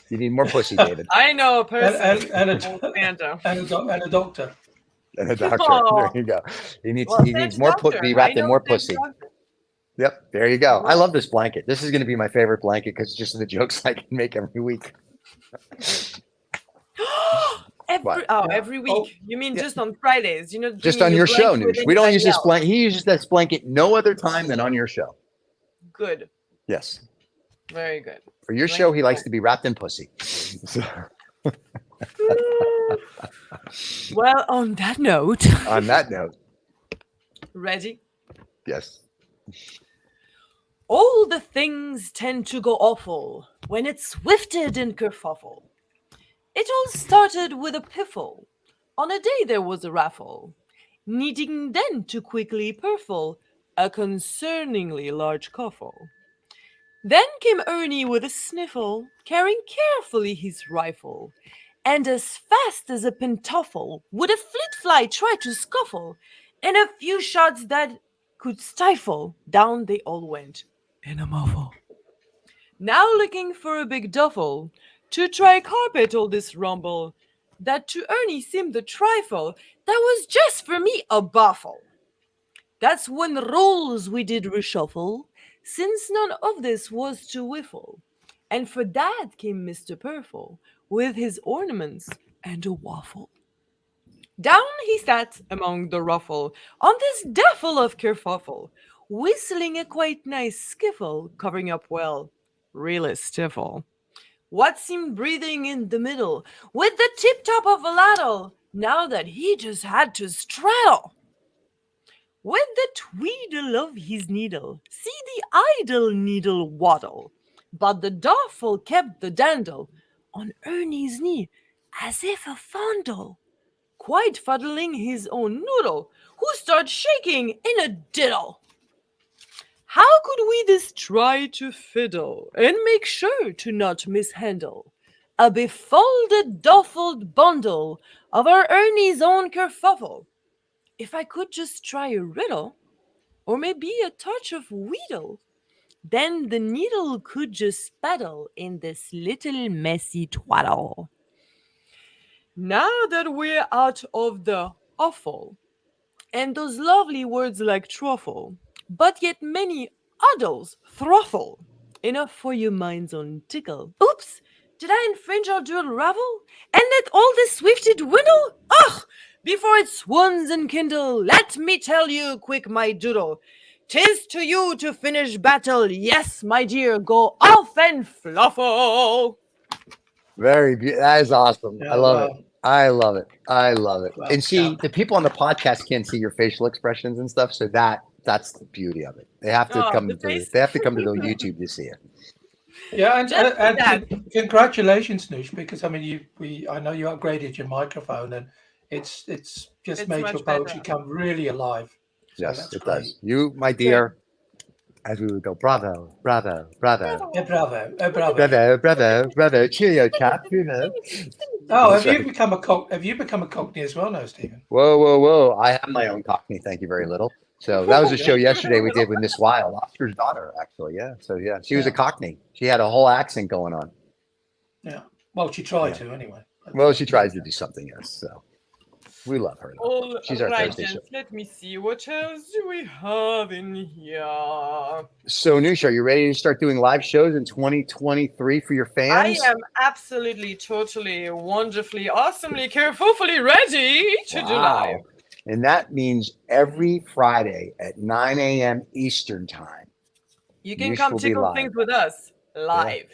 You need more pussy, David, I know a And person. and Old a Santa. and a doctor. and a doctor. There Oh, you go. He needs well, he needs Santa more doctor. be I wrapped in know more Santa pussy. doctor. Yep, there you go. I love this blanket. This is going to be my favorite blanket because it's just the jokes I can make every week. What? Oh, Yeah. every Oh, week. You mean Yeah. just on Fridays? You're not Just bringing on a your show, blanket with Noosh. We don't use anybody this else. blanket. He uses this blanket no other time than on your show. Good. Yes. Very good. For your show, he likes to be wrapped in pussy. So, Well, on that note, on that note, ready? yes. All the things tend to go awful when it's swifted in kerfuffle. It all started with a piffle. On a day there was a raffle, needing then to quickly purfle a concerningly large coffle. Then came Ernie with a sniffle, carrying carefully his rifle, and as fast as a pantoffle would a fleet fly try to scuffle, and a few shots that could stifle, down they all went in a muffle. Now looking for a big duffel to try carpet all this rumble, that to Ernie seemed a trifle, that was just for me a buffle. That's when roles we did reshuffle, since none of this was to whiffle. And for that came Mr. Purfle, with his ornaments and a waffle. Down he sat among the ruffle, on this duffel of kerfuffle, whistling a quite nice skiffle, covering up well, really stiffle. What seemed breathing in the middle, with the tip-top of a ladle, now that he just had to straddle. With the tweedle of his needle, see the idle needle waddle, but the duffel kept the dandle on Ernie's knee, as if a fondle, quite fuddling his own noodle, who started shaking in a diddle. How could we this try to fiddle, and make sure to not mishandle a befolded duffled bundle of our Ernie's own kerfuffle? If I could just try a riddle, or maybe a touch of wheedle, then the needle could just spaddle in this little messy twaddle. Now that we're out of the awful, and those lovely words like truffle, but yet many others thruffle, enough for your mind's own tickle. Oops! Did I infringe our dual ravel? And let all this swifted dwindle? Ugh! Before it swoons and kindle, let me tell you quick, my doodle. 'Tis to you to finish battle. Yes, my dear, go off and fluffle. Very beautiful. That is awesome. Yeah, I love wow. it. I love it. I love it. Wow. And see, Yeah. the people on the podcast can't see your facial expressions and stuff, so that's the beauty of it. They have to Oh, come the to face. they have to come to the YouTube to see it. Yeah, Just and that. congratulations, Noosh, because I mean, I know you upgraded your microphone, and it's just It's made much your poetry better. come really alive. So Yes, that's it great. does. You, my dear, as we would go, bravo, bravo, bravo, Yeah, bravo, bravo. bravo, bravo, bravo, cheerio, chap, bravo. Oh, have Sorry. you become a Cockney as well now, Stephen? Whoa, whoa, whoa! I have my own Cockney. Thank you very little. So that was a show yesterday we did with Miss Wild, Oscar's daughter, actually. Yeah. So yeah, she was a Yeah. Cockney. She had a whole accent going on. Yeah. Well, she tried Yeah. to anyway. Well, she tries to do something else. So we love her. Though. All She's our right, Thursday show. gents, let me see. What else do we have in here? So Noosh, are you ready to start doing live shows in 2023 for your fans? I am absolutely, totally, wonderfully, awesomely, carefully ready to do live. And that means every Friday at 9 a.m. Eastern time. You can Noosh come will be tickle live. things with us live.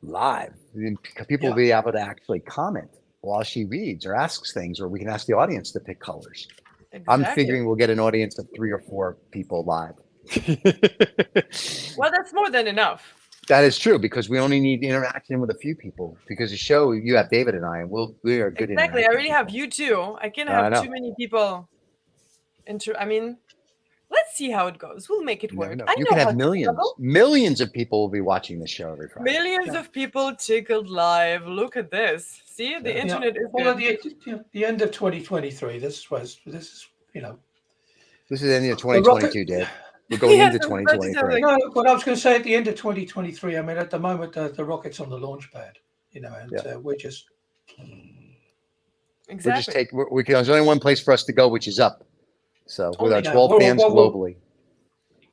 Live. And people will be able to actually comment while she reads or asks things, or we can ask the audience to pick colors. I'm Exactly. figuring we'll get an audience of 3 or 4 people live. Well, that's more than enough. That is true because we only need interaction with a few people because the show you have David and I and we are good. Exactly. I already have you too. I can't I have know. too many people. I mean, let's see how it goes. We'll make it You never work. know. I You know can how have to millions. struggle. Millions of people will be watching this show every Friday. Millions Yeah. of people tickled live. Look at this. See, the Yeah. internet is Well, good. at the end of 2023, this is This is the end of the rocket. 2022, Dave. We're going Yes, into I was about to tell 2023. you. No, what I was going to say at the end of 2023. I mean, at the moment, the rocket's on the launch pad, and Yeah. we're just. Exactly. There's only one place for us to go, which is up. So with Only our now. 12 Well, fans well, well, globally.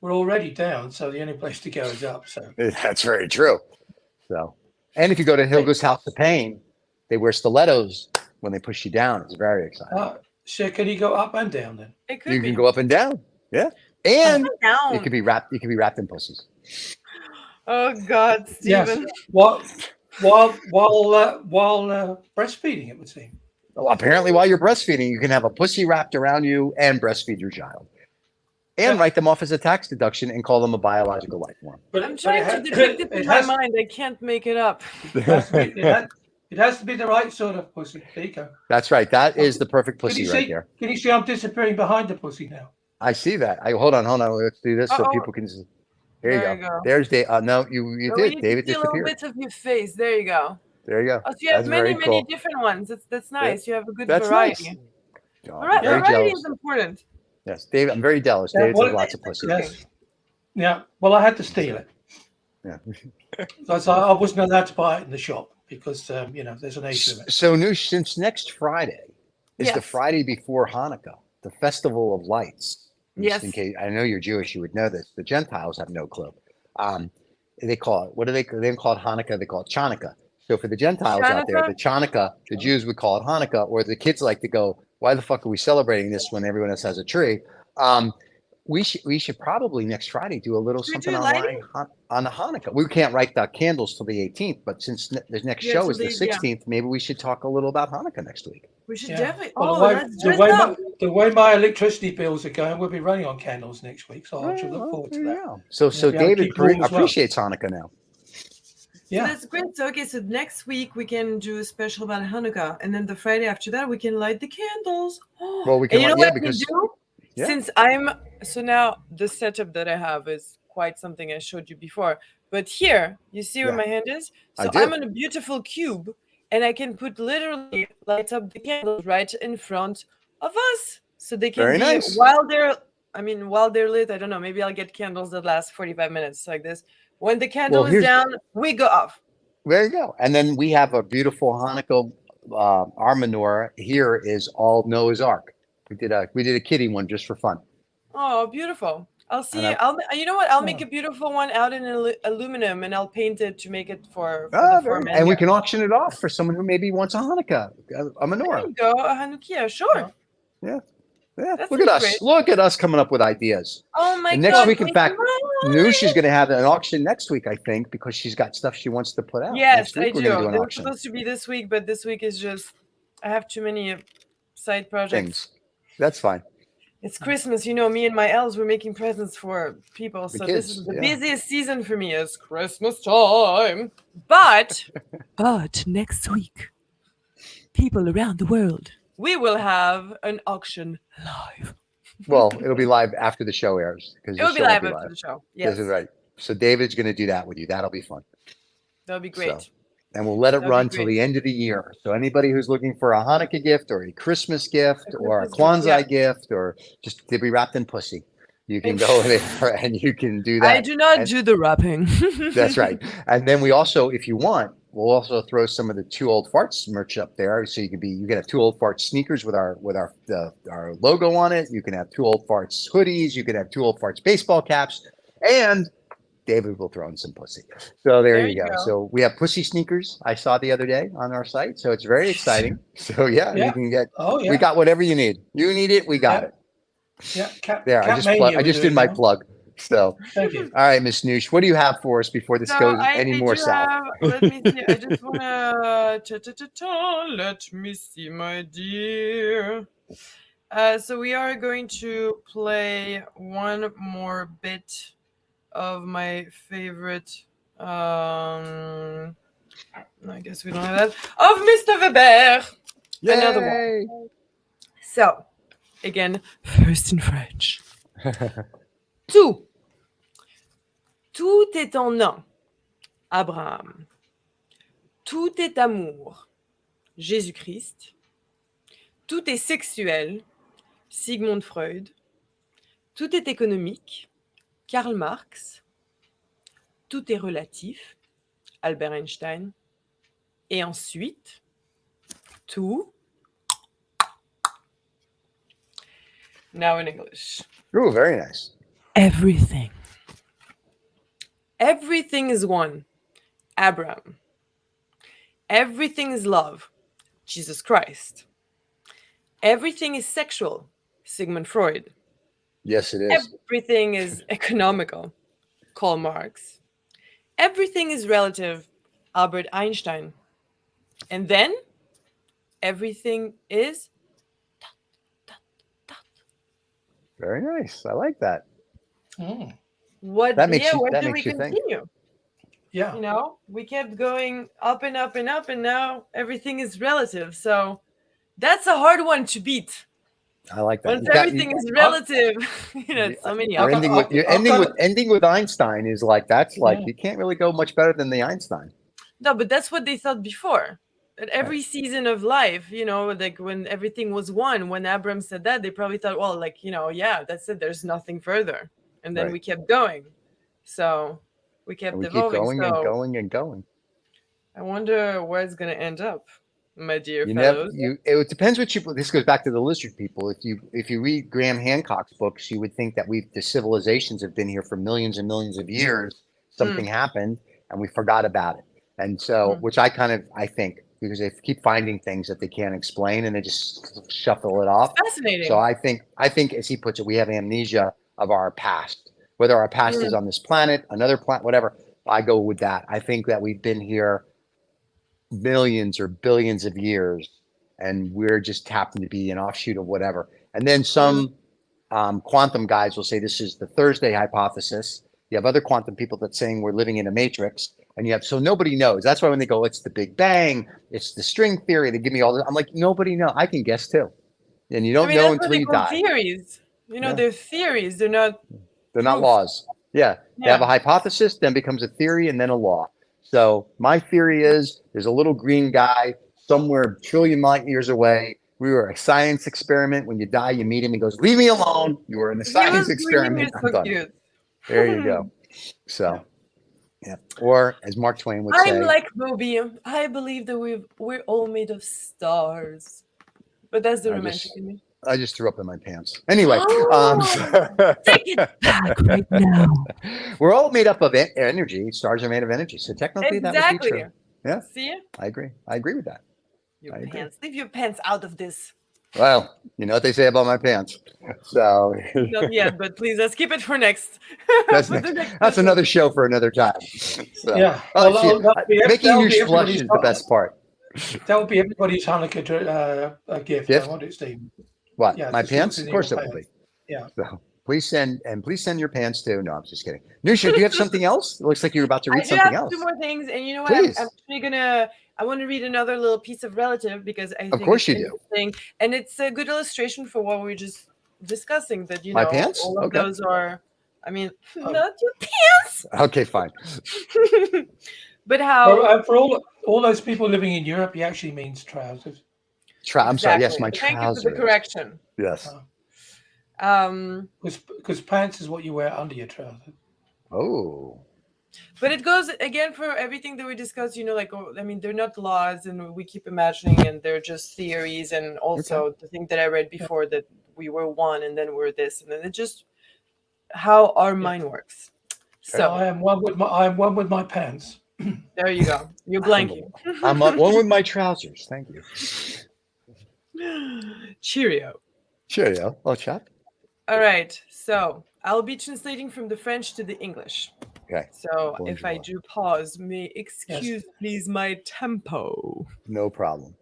We're already down, so the only place to go is up. So That's very true. So, and if you go to Hilda's House of Pain, they wear stilettos when they push you down. It's very exciting. so can you go up and down then? It could You be. can go up and down. Yeah. And Up and down. it could be wrapped in pussies. Oh God, Yes. Stephen. While breastfeeding, it would seem. Well, apparently while you're breastfeeding, you can have a pussy wrapped around you and breastfeed your child. And write them off as a tax deduction and call them a biological life form. I'm trying to depict it in my mind. I can't make it up. It has to be the right sort of pussy. There you go. That's right. That is the perfect Can pussy you right see? there. Can you see? I'm disappearing behind the pussy now. I see that. Hold on. Let's do this so Uh-oh. people can see. There you There go. you go. There's Dave. No, you We did. need David to see a little disappeared. bit of your face. There you go. There you go. Oh, so you have That's many, very cool. different ones. That's nice. You have a good That's variety. nice. Oh, All right, I'm very variety jealous. is important. Yes, David. I'm very jealous. Yeah, David's well, has lots of pussy. Yes. Yeah. Well, I had to steal it. Yeah. So I wasn't allowed to buy it in the shop because there's an age limit. So, Noosh, since next Friday is the Yes. Friday before Hanukkah, the Festival of Lights. Yes. In case I know you're Jewish, you would know this. The Gentiles have no clue. They call it. What do they? They don't call it Hanukkah. They call it Chanukah. So for the Gentiles out there, the Chanukah, the Jews would call it Hanukkah, or the kids like to go, "Why the fuck are we celebrating this when everyone else has a tree?" We should probably next Friday do a little Should we something do online lighting? on the Hanukkah. We can't write the candles till the 18th, but since the next Yeah, show till is the the- yeah. 16th, maybe we should talk a little about Hanukkah next week. We should Yeah. definitely. Well, Oh, let's dress up. the way my electricity bills are going, we'll be running on candles next week. So I should look forward to that. Yeah. So Yeah, be able to David keep warm as well. appreciates Hanukkah now. Yeah. So that's great. So okay, so next week we can do a special about Hanukkah, and then the Friday after that we can light the candles. Well, we can And you know yeah, what because we do? yeah. Since so now the setup that I have is quite something I showed you before. But here, you see where Yeah. my hand is? I So do. I'm on a beautiful cube, and I can put literally light up the candles right in front of us, so they can Very be nice. while they're lit. I don't know. Maybe I'll get candles that last 45 minutes like this. When the candle is here's- down, we go off. There you go. And then we have a beautiful Hanukkah. Our menorah here is all Noah's Ark. We did a kitty one just for fun. Oh, beautiful. I'll see. And You know what? I'll make a beautiful one out in aluminum, and I'll paint it to make it for the Very- four and we can auction it off for someone who maybe wants a Hanukkah, a There menorah. you go, a Hanukkah, sure. Yeah. That Look at sounds us. great. Look at us coming up with ideas. Oh my And god! next week, in thank fact, you. Noosh is going to have an auction next week, I think, because she's got stuff she wants to put out. Yes, next week I we're do. going to do an They were auction. supposed to be this week, but this week is just I have too many side projects. Things. That's fine. It's Christmas, me and my elves were making presents for people, The so kids, this is the yeah. busiest season for me. It's Christmas time, but next week, people around the world, we will have an auction live. Well, it'll be live after the show airs. It will be live after the show. Yes, This is right. So David's going to do that with you. That'll be fun. that'll be great. So, and we'll let it That'd be run till great. the end of the year. So anybody who's looking for a Hanukkah gift or a Christmas gift or a Christmas Kwanzaa gift, gift or just to be wrapped in pussy, you can go there and you can do that. I do not And- do the wrapping. That's right. And then we also, if you want, we'll also throw some of the Two Old Farts merch up there. So you can have Two Old Farts sneakers with our logo on it. You can have Two Old Farts hoodies. You can have Two Old Farts baseball caps, and David will throw in some pussy. So there you go. So we have pussy sneakers. I saw the other day on our site. So it's very exciting. So yeah. You can get. Oh yeah. We got whatever you need. You need it. We got it. Yeah. There. I just did my plug. So. Thank you. All right, Miss Noosh, what do you have for us before this goes any more south? Let me see. I just wanna let me see, my dear. So we are going to play one more bit of my favorite. I guess we don't have that. Of Mr. Weber. Another one. Yay! So, again, first in French. Tout. Tout est en un. Abraham. Tout est amour. Jésus-Christ. Tout est sexuel. Sigmund Freud. Tout est économique. Karl Marx. Tout est relatif. Albert Einstein. Et ensuite, tout. Now in English. Ooh, very nice. Everything. Everything is one. Abraham. Everything is love. Jesus Christ. Everything is sexual. Sigmund Freud. Yes, it is. Everything is economical. Karl Marx. Everything is relative. Albert Einstein. And then everything is Very nice. I like that. Mm. what That makes yeah, you- where that do we makes you think. continue? Yeah. You know, we kept going up and up and up, and now everything is relative. So that's a hard one to beat. I like that. Once You got- everything is relative, so many You're options. ending with Einstein is like that's like Yeah. you can't really go much better than the Einstein. No, but that's what they thought before. At every season of life, like when everything was one, when Abram said that, they probably thought, well, like, yeah, that's it. There's nothing further. And then Right. we kept going. So we kept And we keep evolving. going So and going and going. I wonder where it's going to end up, my dear You fellows. never. It depends what you. This goes back to the lizard people. If you read Graham Hancock's books, you would think that the civilizations have been here for millions and millions of years. Something happened and we forgot about it. And so, which I think because they keep finding things that they can't explain and they just shuffle it off. Fascinating. So I think as he puts it, we have amnesia of our past, whether our past is on this planet, another planet, whatever. I go with that. I think that we've been here millions or billions of years and we're just happen to be an offshoot of whatever. And then some quantum guys will say this is the Thursday hypothesis. You have other quantum people that saying we're living in a matrix, and so nobody knows. That's why when they go, it's the Big Bang, it's the string theory. They give me all this. I'm like, nobody know. I can guess too, and you don't know that's until what they you call die. theories. Yeah. They're theories. They're not. They're not proof. laws. Yeah, they have a hypothesis, then becomes a theory, and then a law. So my theory is there's a little green guy somewhere a trillion light years away. We were a science experiment. When you die, you meet him. He goes, "Leave me alone. You were in a science experiment." You're I'm so done. cute. There you go. So, yeah. Or as Mark Twain would I'm say, like Moby. I believe that we're all made of stars. But that's the romantic in me. I just threw up in my pants. Anyway, Take it back right now. We're all made up of energy. Stars are made of energy. So technically that would be true. Yeah. See? I agree. I agree with that. Your pants. Leave your pants out of this. Well, you know what they say about my pants. So not yet, but please let's keep it for next. That's another show for another time. So, yeah. Making you blush is the best part. That would be everybody's Hanukkah gift. I want it, Steve. What? My pants? Of course it will be. Yeah. So please send your pants too. No, I'm just kidding. Nusha, do you have something else? It looks like you're about to read something else. Two more things, and you know what? I'm actually I want to read another little piece of relative because I think of course you do. And it's a good illustration for what we were just discussing. That my pants? all of those are. I mean, not your pants. Okay, fine. But how? For all those people living in Europe, he actually means trousers. I'm sorry. Yes, my trousers. Thank you for the correction. Yes. Because pants is what you wear under your trousers. Oh. But it goes again for everything that we discussed. They're not laws, and we keep imagining, and they're just theories. And also the thing that I read before that we were one, and then we're this, and then it's just how our mind works. So I am one with my pants. There you go. You're blanking. I'm one with my trousers. Thank you. Cheerio. Cheerio. Oh, chap. All right. So I'll be translating from the French to the English. Okay. So if I do pause, may excuse please my tempo. No problem.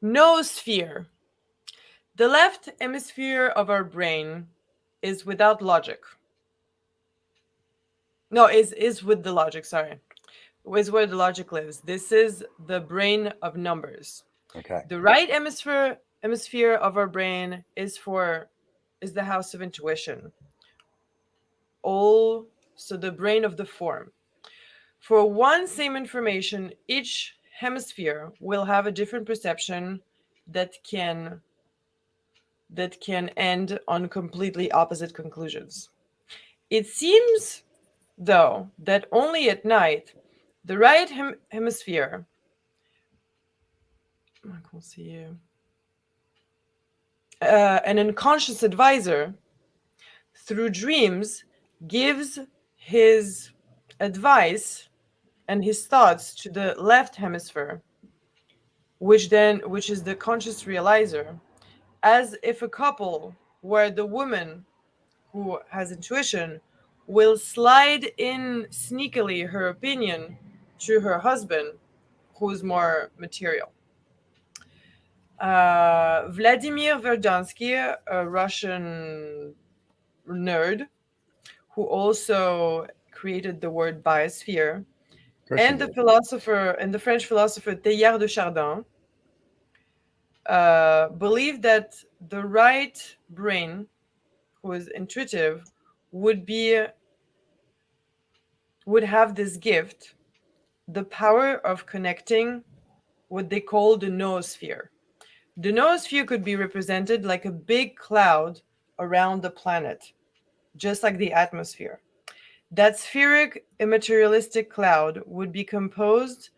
Noosphere. The left hemisphere of our brain is without logic. No, is with the logic, sorry. Is where the logic lives. This is the brain of numbers. Okay. The right hemisphere of our brain is the house of intuition. All so the brain of the form. For one same information, each hemisphere will have a different perception that can end on completely opposite conclusions. It seems, though, that only at night the right hemisphere I can't see you. An unconscious advisor through dreams gives his advice and his thoughts to the left hemisphere, which is the conscious realizer, as if a couple where the woman who has intuition will slide in sneakily her opinion to her husband, who's more material. Vladimir Verdansky, a Russian nerd who also created the word biosphere, and the French philosopher Teilhard de Chardin, believed that the right brain, who is intuitive, would have this gift, the power of connecting what they call the noosphere. The noosphere could be represented like a big cloud around the planet, just like the atmosphere. That spheric, immaterialistic cloud would be composed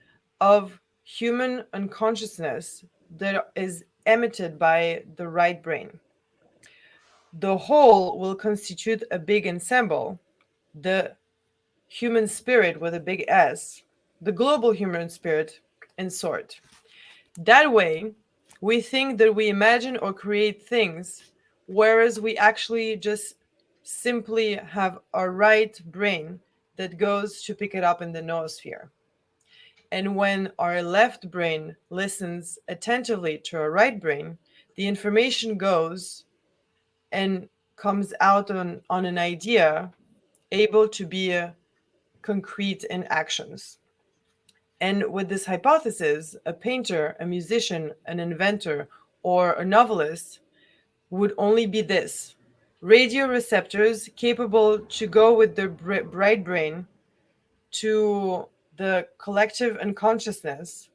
of human unconsciousness that is emitted by the right brain. The whole will constitute a big ensemble, the human spirit with a big S, the global human spirit, in sort. That way, we think that we imagine or create things, whereas we actually just simply have a right brain that goes to pick it up in the noosphere. And when our left brain listens attentively to our right brain, the information goes and comes out on an idea able to be concrete in actions. And with this hypothesis, a painter, a musician, an inventor, or a novelist would only be this: radio receptors capable to go with their bright brain to the collective unconsciousness,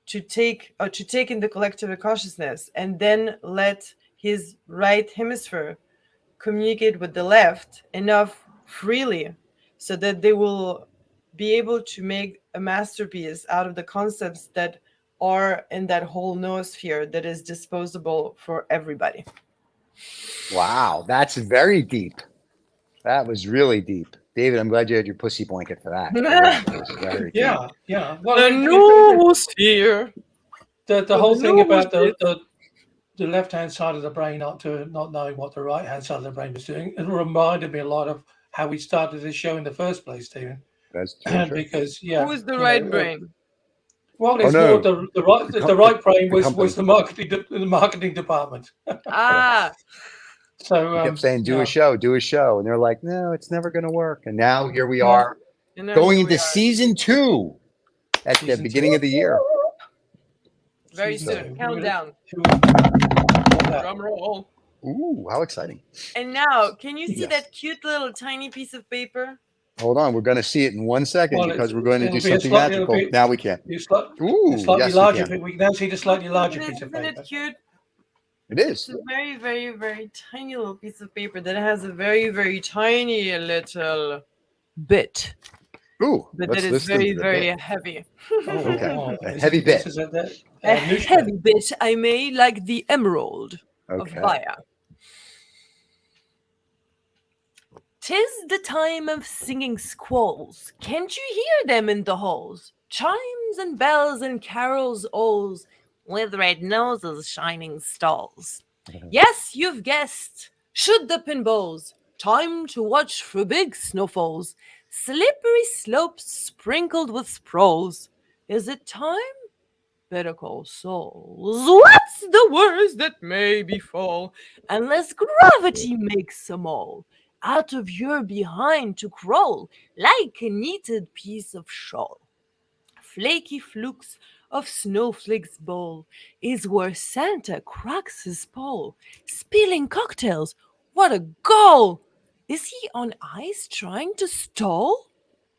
to take in the collective unconsciousness, and then let his right hemisphere communicate with the left enough freely so that they will be able to make a masterpiece out of the concepts that are in that whole noosphere that is disposable for everybody. Wow, that's very deep. That was really deep. David, I'm glad you had your pussy blanket for that. That was very deep. Yeah. Well, The noosphere. the whole thing about the left-hand side of the brain not knowing what the right-hand side of the brain was doing, it reminded me a lot of how we started this show in the first place, Stephen. That's true. Because Who is the right brain? Well, it's no. more the right brain was company. the marketing department. Ah, So We kept saying, do a show. And they're like, no, it's never going to work. And now here we No. are and then going here into we are. season 2 at the Season beginning 2. of the year. Very Season soon. 2. Countdown. Yeah. Drum roll. Ooh, how exciting. And now, can you see Yes. that cute little tiny piece of paper? Hold on. We're going to see it in 1 second Well, because we're going to it'll do be a something slightly- magical. it'll be- Now we can. It's Ooh, slightly yes, we larger. can. We can now see the slightly larger Isn't piece of isn't paper. it cute? It It's is. a very, very, very tiny little piece of paper that has a very, very tiny little bit, Ooh, but let's that is listen very, to the very bit. heavy. Okay. A This heavy is- this bit. is a A Noosh heavy bit. bit, I may, like the emerald of Okay. Baya. 'Tis the time of singing squalls. Can't you hear them in the halls? Chimes and bells and carols alls, with red noses shining stalls. Yes, you've guessed. Shoot the pinballs. Time to watch for big snowfalls. Slippery slopes sprinkled with sprawls. Is it time? Better call souls. What's the worst that may befall? Unless gravity makes them all out of your behind to crawl like a knitted piece of shawl. Flaky flukes of snowflakes bowl is where Santa cracks his pole. Spilling cocktails, what a goal! Is he on ice trying to stall?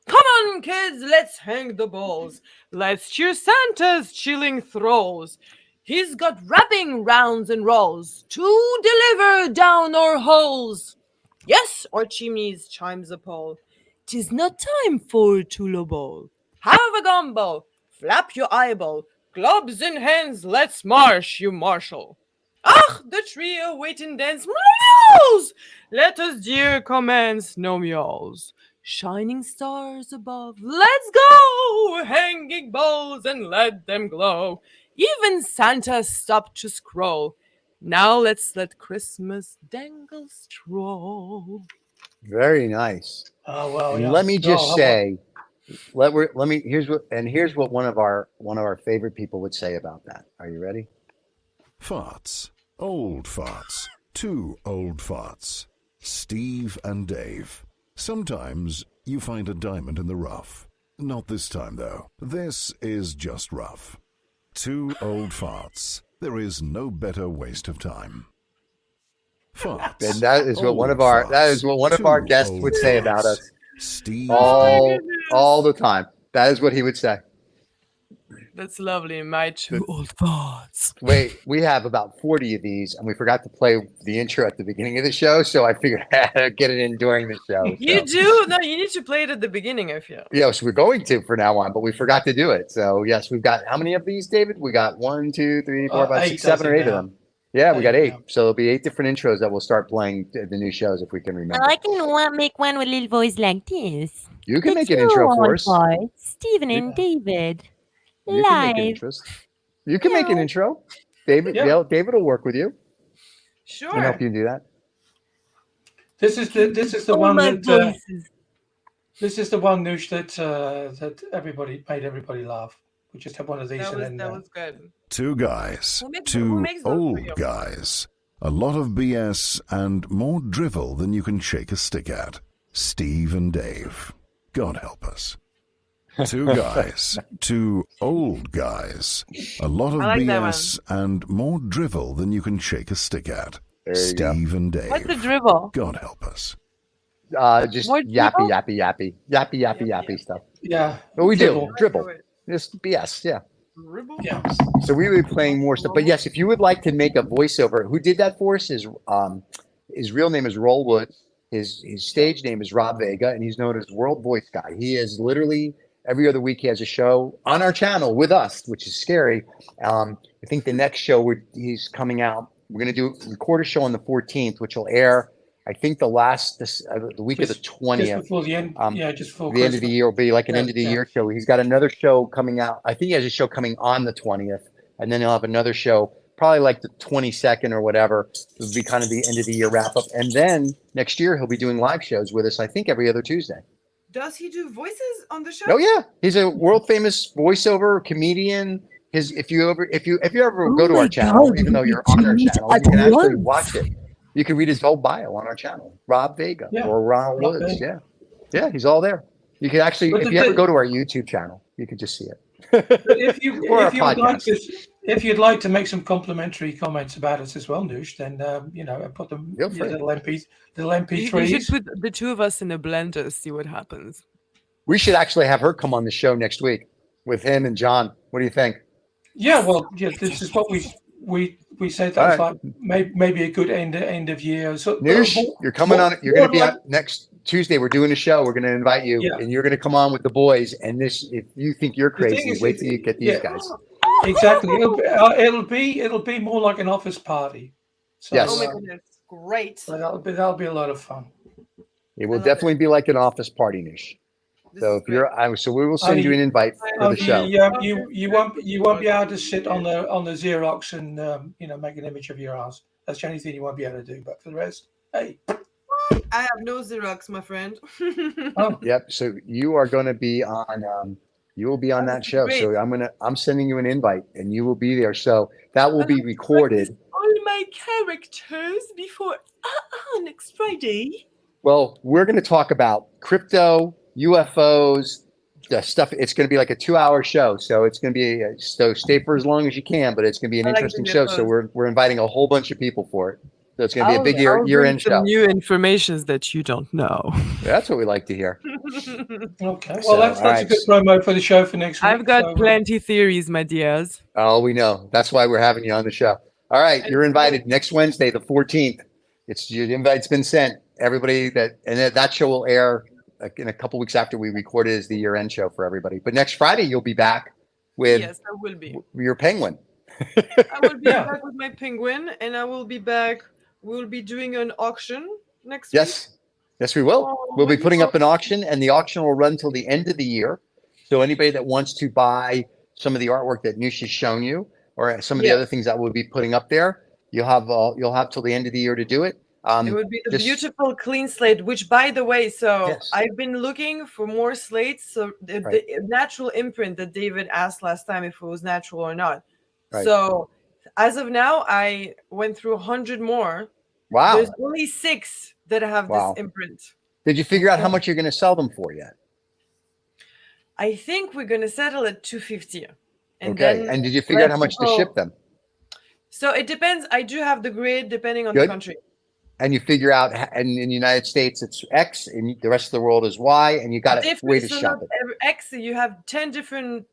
Come on, kids, let's hang the balls. Let's cheer Santa's chilling throes. He's got wrapping rounds and rolls to deliver down our holes. Yes, our chimneys, chimes the pole. 'Tis not time for Tula Bowl. Have a gumbo, flap your eyeball, gloves in hands, let's march, you marshal. Ach, the trio wait and dance, meows! Let us dear commence, no meows. Shining stars above, let's go! Hanging balls and let them glow. Even Santa stopped to scroll. Now let's let Christmas dangle stroll. Very nice. Oh well, And yeah. let me just No, say, let me here's what one of our favorite people would say about that. Are you ready? Farts. Old farts. Two old farts. Steve and Dave. Sometimes you find a diamond in the rough. Not this time, though. This is just rough. Two old farts. There is no better waste of time. Farts. And that is what Old one of our Two guests old would say about farts. us Steve. all the time. That is what he would say. That's lovely, my two old thoughts. Wait, we have about 40 of these, and we forgot to play the intro at the beginning of the show, so I figured I'd get it in during the show. You So. do? No, you need to play it at the beginning, I feel. Yes, we're going to for now on, but we forgot to do it. So yes, we've got how many of these, David? We got 1, 2, 3, 4, 5, 6, 7, or 8 of them. Yeah, we got 8. So there'll be 8 different intros that we'll start playing the new shows if we can remember. I can make one with a little voice like this. You can The make an two intro for old us. farts, Stephen and Yeah. David. You can make an Live. intro. You can make an Yeah. intro. David, Yeah. David will work with you and Sure. help you do that. This is the All one my that voices. this is the one, Noosh, that everybody made everybody laugh. We just had one of these, That was good. Two guys. Who makes Two those for old you? guys. A lot of BS and more drivel than you can shake a stick at. Steve and Dave. God help us. Two guys. Two old guys. A lot of I like that BS and more drivel than you can shake a stick at. There you go. Steve and Dave. What's the dribble? God help us. Just More yappy stuff. Yeah. But we Dribble. do dribble. Just BS, yeah. Dribble? Yeah. So we will be playing more stuff. But yes, if you would like to make a voiceover, who did that for us? His real name is Roll Wood. His stage name is Rob Vega, and he's known as World Voice Guy. He is literally every other week he has a show on our channel with us, which is scary. I think the next show he's coming out. We're going to record a show on the 14th, which will air. I think the week of the 20th. Just before the end. Just before The end of the year will be like an Yeah, end of the yeah. year show. He's got another show coming out. I think he has a show coming on the 20th, and then he'll have another show probably like the 22nd or whatever. It'll be kind of the end of the year wrap up. And then next year he'll be doing live shows with us, I think every other Tuesday. Does he do voices on the show? Oh yeah. He's a world famous voiceover comedian. If you ever go to my our channel, God, even though we you're on our did channel, at you can actually once. watch it. You can read his whole bio on our channel, Rob Vega Yeah, or Ron Rob Woods. Vega. Yeah, he's all there. You can actually, But if the you ever thing- go to our YouTube channel, you can just see it. If you Or our if you'd like podcast. if you'd like to make some complimentary comments about us as well, Noosh, then put them Feel free. little You MP3s. should put the two of us in a blender, see what happens. We should actually have her come on the show next week with him and John. What do you think? Yeah, well, yeah, this is what we said. All That's right. like maybe a good end of year. So Noosh, you're coming on. You're going to be on next Tuesday. We're doing a show. We're going to invite you, Yeah. and you're going to come on with the boys. And this, if you think you're The thing crazy, is, wait till you get these yeah. guys. Exactly. It'll be more like an office party. So, Yes. Oh my goodness, great! but that'll be a lot of fun. It will love definitely be like an office party, Noosh. This So is if you're, so we will send you an invite for Oh, the show. you won't be able to sit on the Xerox and make an image of your ass. That's the only thing you won't be able to do. But for the rest, hey, I have no Xerox, my friend. oh, Yep. So you are going to be on. You will be on That that would be show. great. So I'm sending you an invite and you will be there. So that will be recorded. All my characters before next Friday. Well, we're going to talk about crypto, UFOs, the stuff. It's going to be like a 2-hour show. So it's going to be, so stay for as long as you can, but it's going to be an I like the interesting show. So UFOs. we're inviting a whole bunch of people for it. So it's going to be a big I'll year-end bring some show. new informations that you don't know. That's what we like to hear. Okay. Well, So, that's all a right. good promo for the show for next week. I've got So, plenty theories, my dears. Oh, we know. That's why we're having you on the show. All right, you're invited next Wednesday, the 14th. Your invite's been sent. Everybody that show will air in a couple weeks after we record it as the year-end show for everybody. But next Friday you'll be back with Yes, I will be. your penguin. I will be Yeah. back with my penguin, and I will be back. We'll be doing an auction next week. Yes, we will. Oh, We'll be looking putting up forward- an auction, and the auction will run till the end of the year. So anybody that wants to buy some of the artwork that Noosh has shown you, or some of the Yes. other things that we'll be putting up there, you'll have till the end of the year to do it. It would be the this- beautiful clean slate, which, by the way, so Yes. I've been looking for more slates. So the natural imprint that David asked last time if it was natural or not. Right. So as of now, I went through 100 more. Wow. There's only 6 that have Wow. this imprint. Did you figure out how much you're going to sell them for yet? I think we're going to settle at 250. And Okay. then And did you figure out how let much to people- ship them? So it depends. I do have the grid depending on Good. the country. And you figure out, and in the United States it's X, and the rest of the world is Y, and you got a Different- way to so shop not it. every X, you have 10 different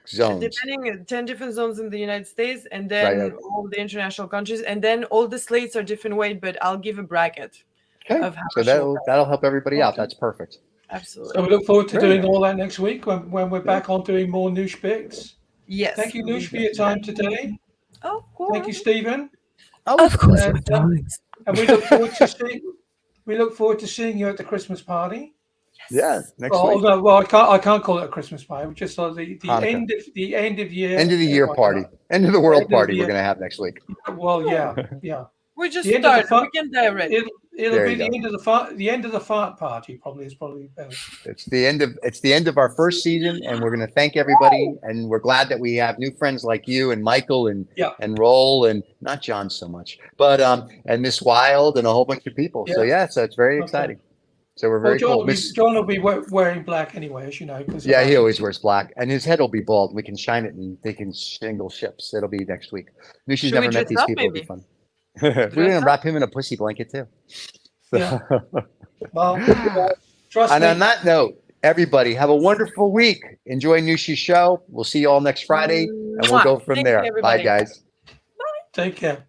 Zones. depending 10 different zones in the United States, and Right, then right. all the international countries, and then all the slates are different weight, but I'll give a bracket Okay. of how So much that'll help everybody out. Okay. That's perfect. absolutely. So we look forward to Very doing nice. all that next week when we're back on doing more Noosh bits. Yes. Thank you, Noosh, for your time today. Oh, cool. Thank you, Stephen. Of course, And, my darlings. And we look forward to seeing you at the Christmas party. Yeah. Next Oh week. no, well I can't call it a Christmas party. Just the Hanukkah. end of year End of the year party. End of the world End of the party we're year. going to have next week. Well, yeah. We just The end of the started. fun- We can direct. It'll There be you the go. end of the fart party. Probably better. It's the end of our first season, and we're going to thank everybody. And we're glad that we have new friends like you and Michael and Yeah. Roll, and not John so much, but and Miss Wild and a whole bunch of people. So so it's very Okay. exciting. So we're Well, very cool. John will be wearing black anyway, as you know. Yeah, he always wears black, and his head will be bald. We can shine it, and they can shingle ships. It'll be next week. She's Should we never met dress these up, people. It'll be maybe? fun. We're gonna up? wrap him in a pussy blanket too. Yeah. Well, trust And me. on that note, everybody have a wonderful week. Enjoy Nooshi's show. We'll see you all next Friday, and we'll Mwah. go from Thank you, there. Bye, everybody. guys. Take care.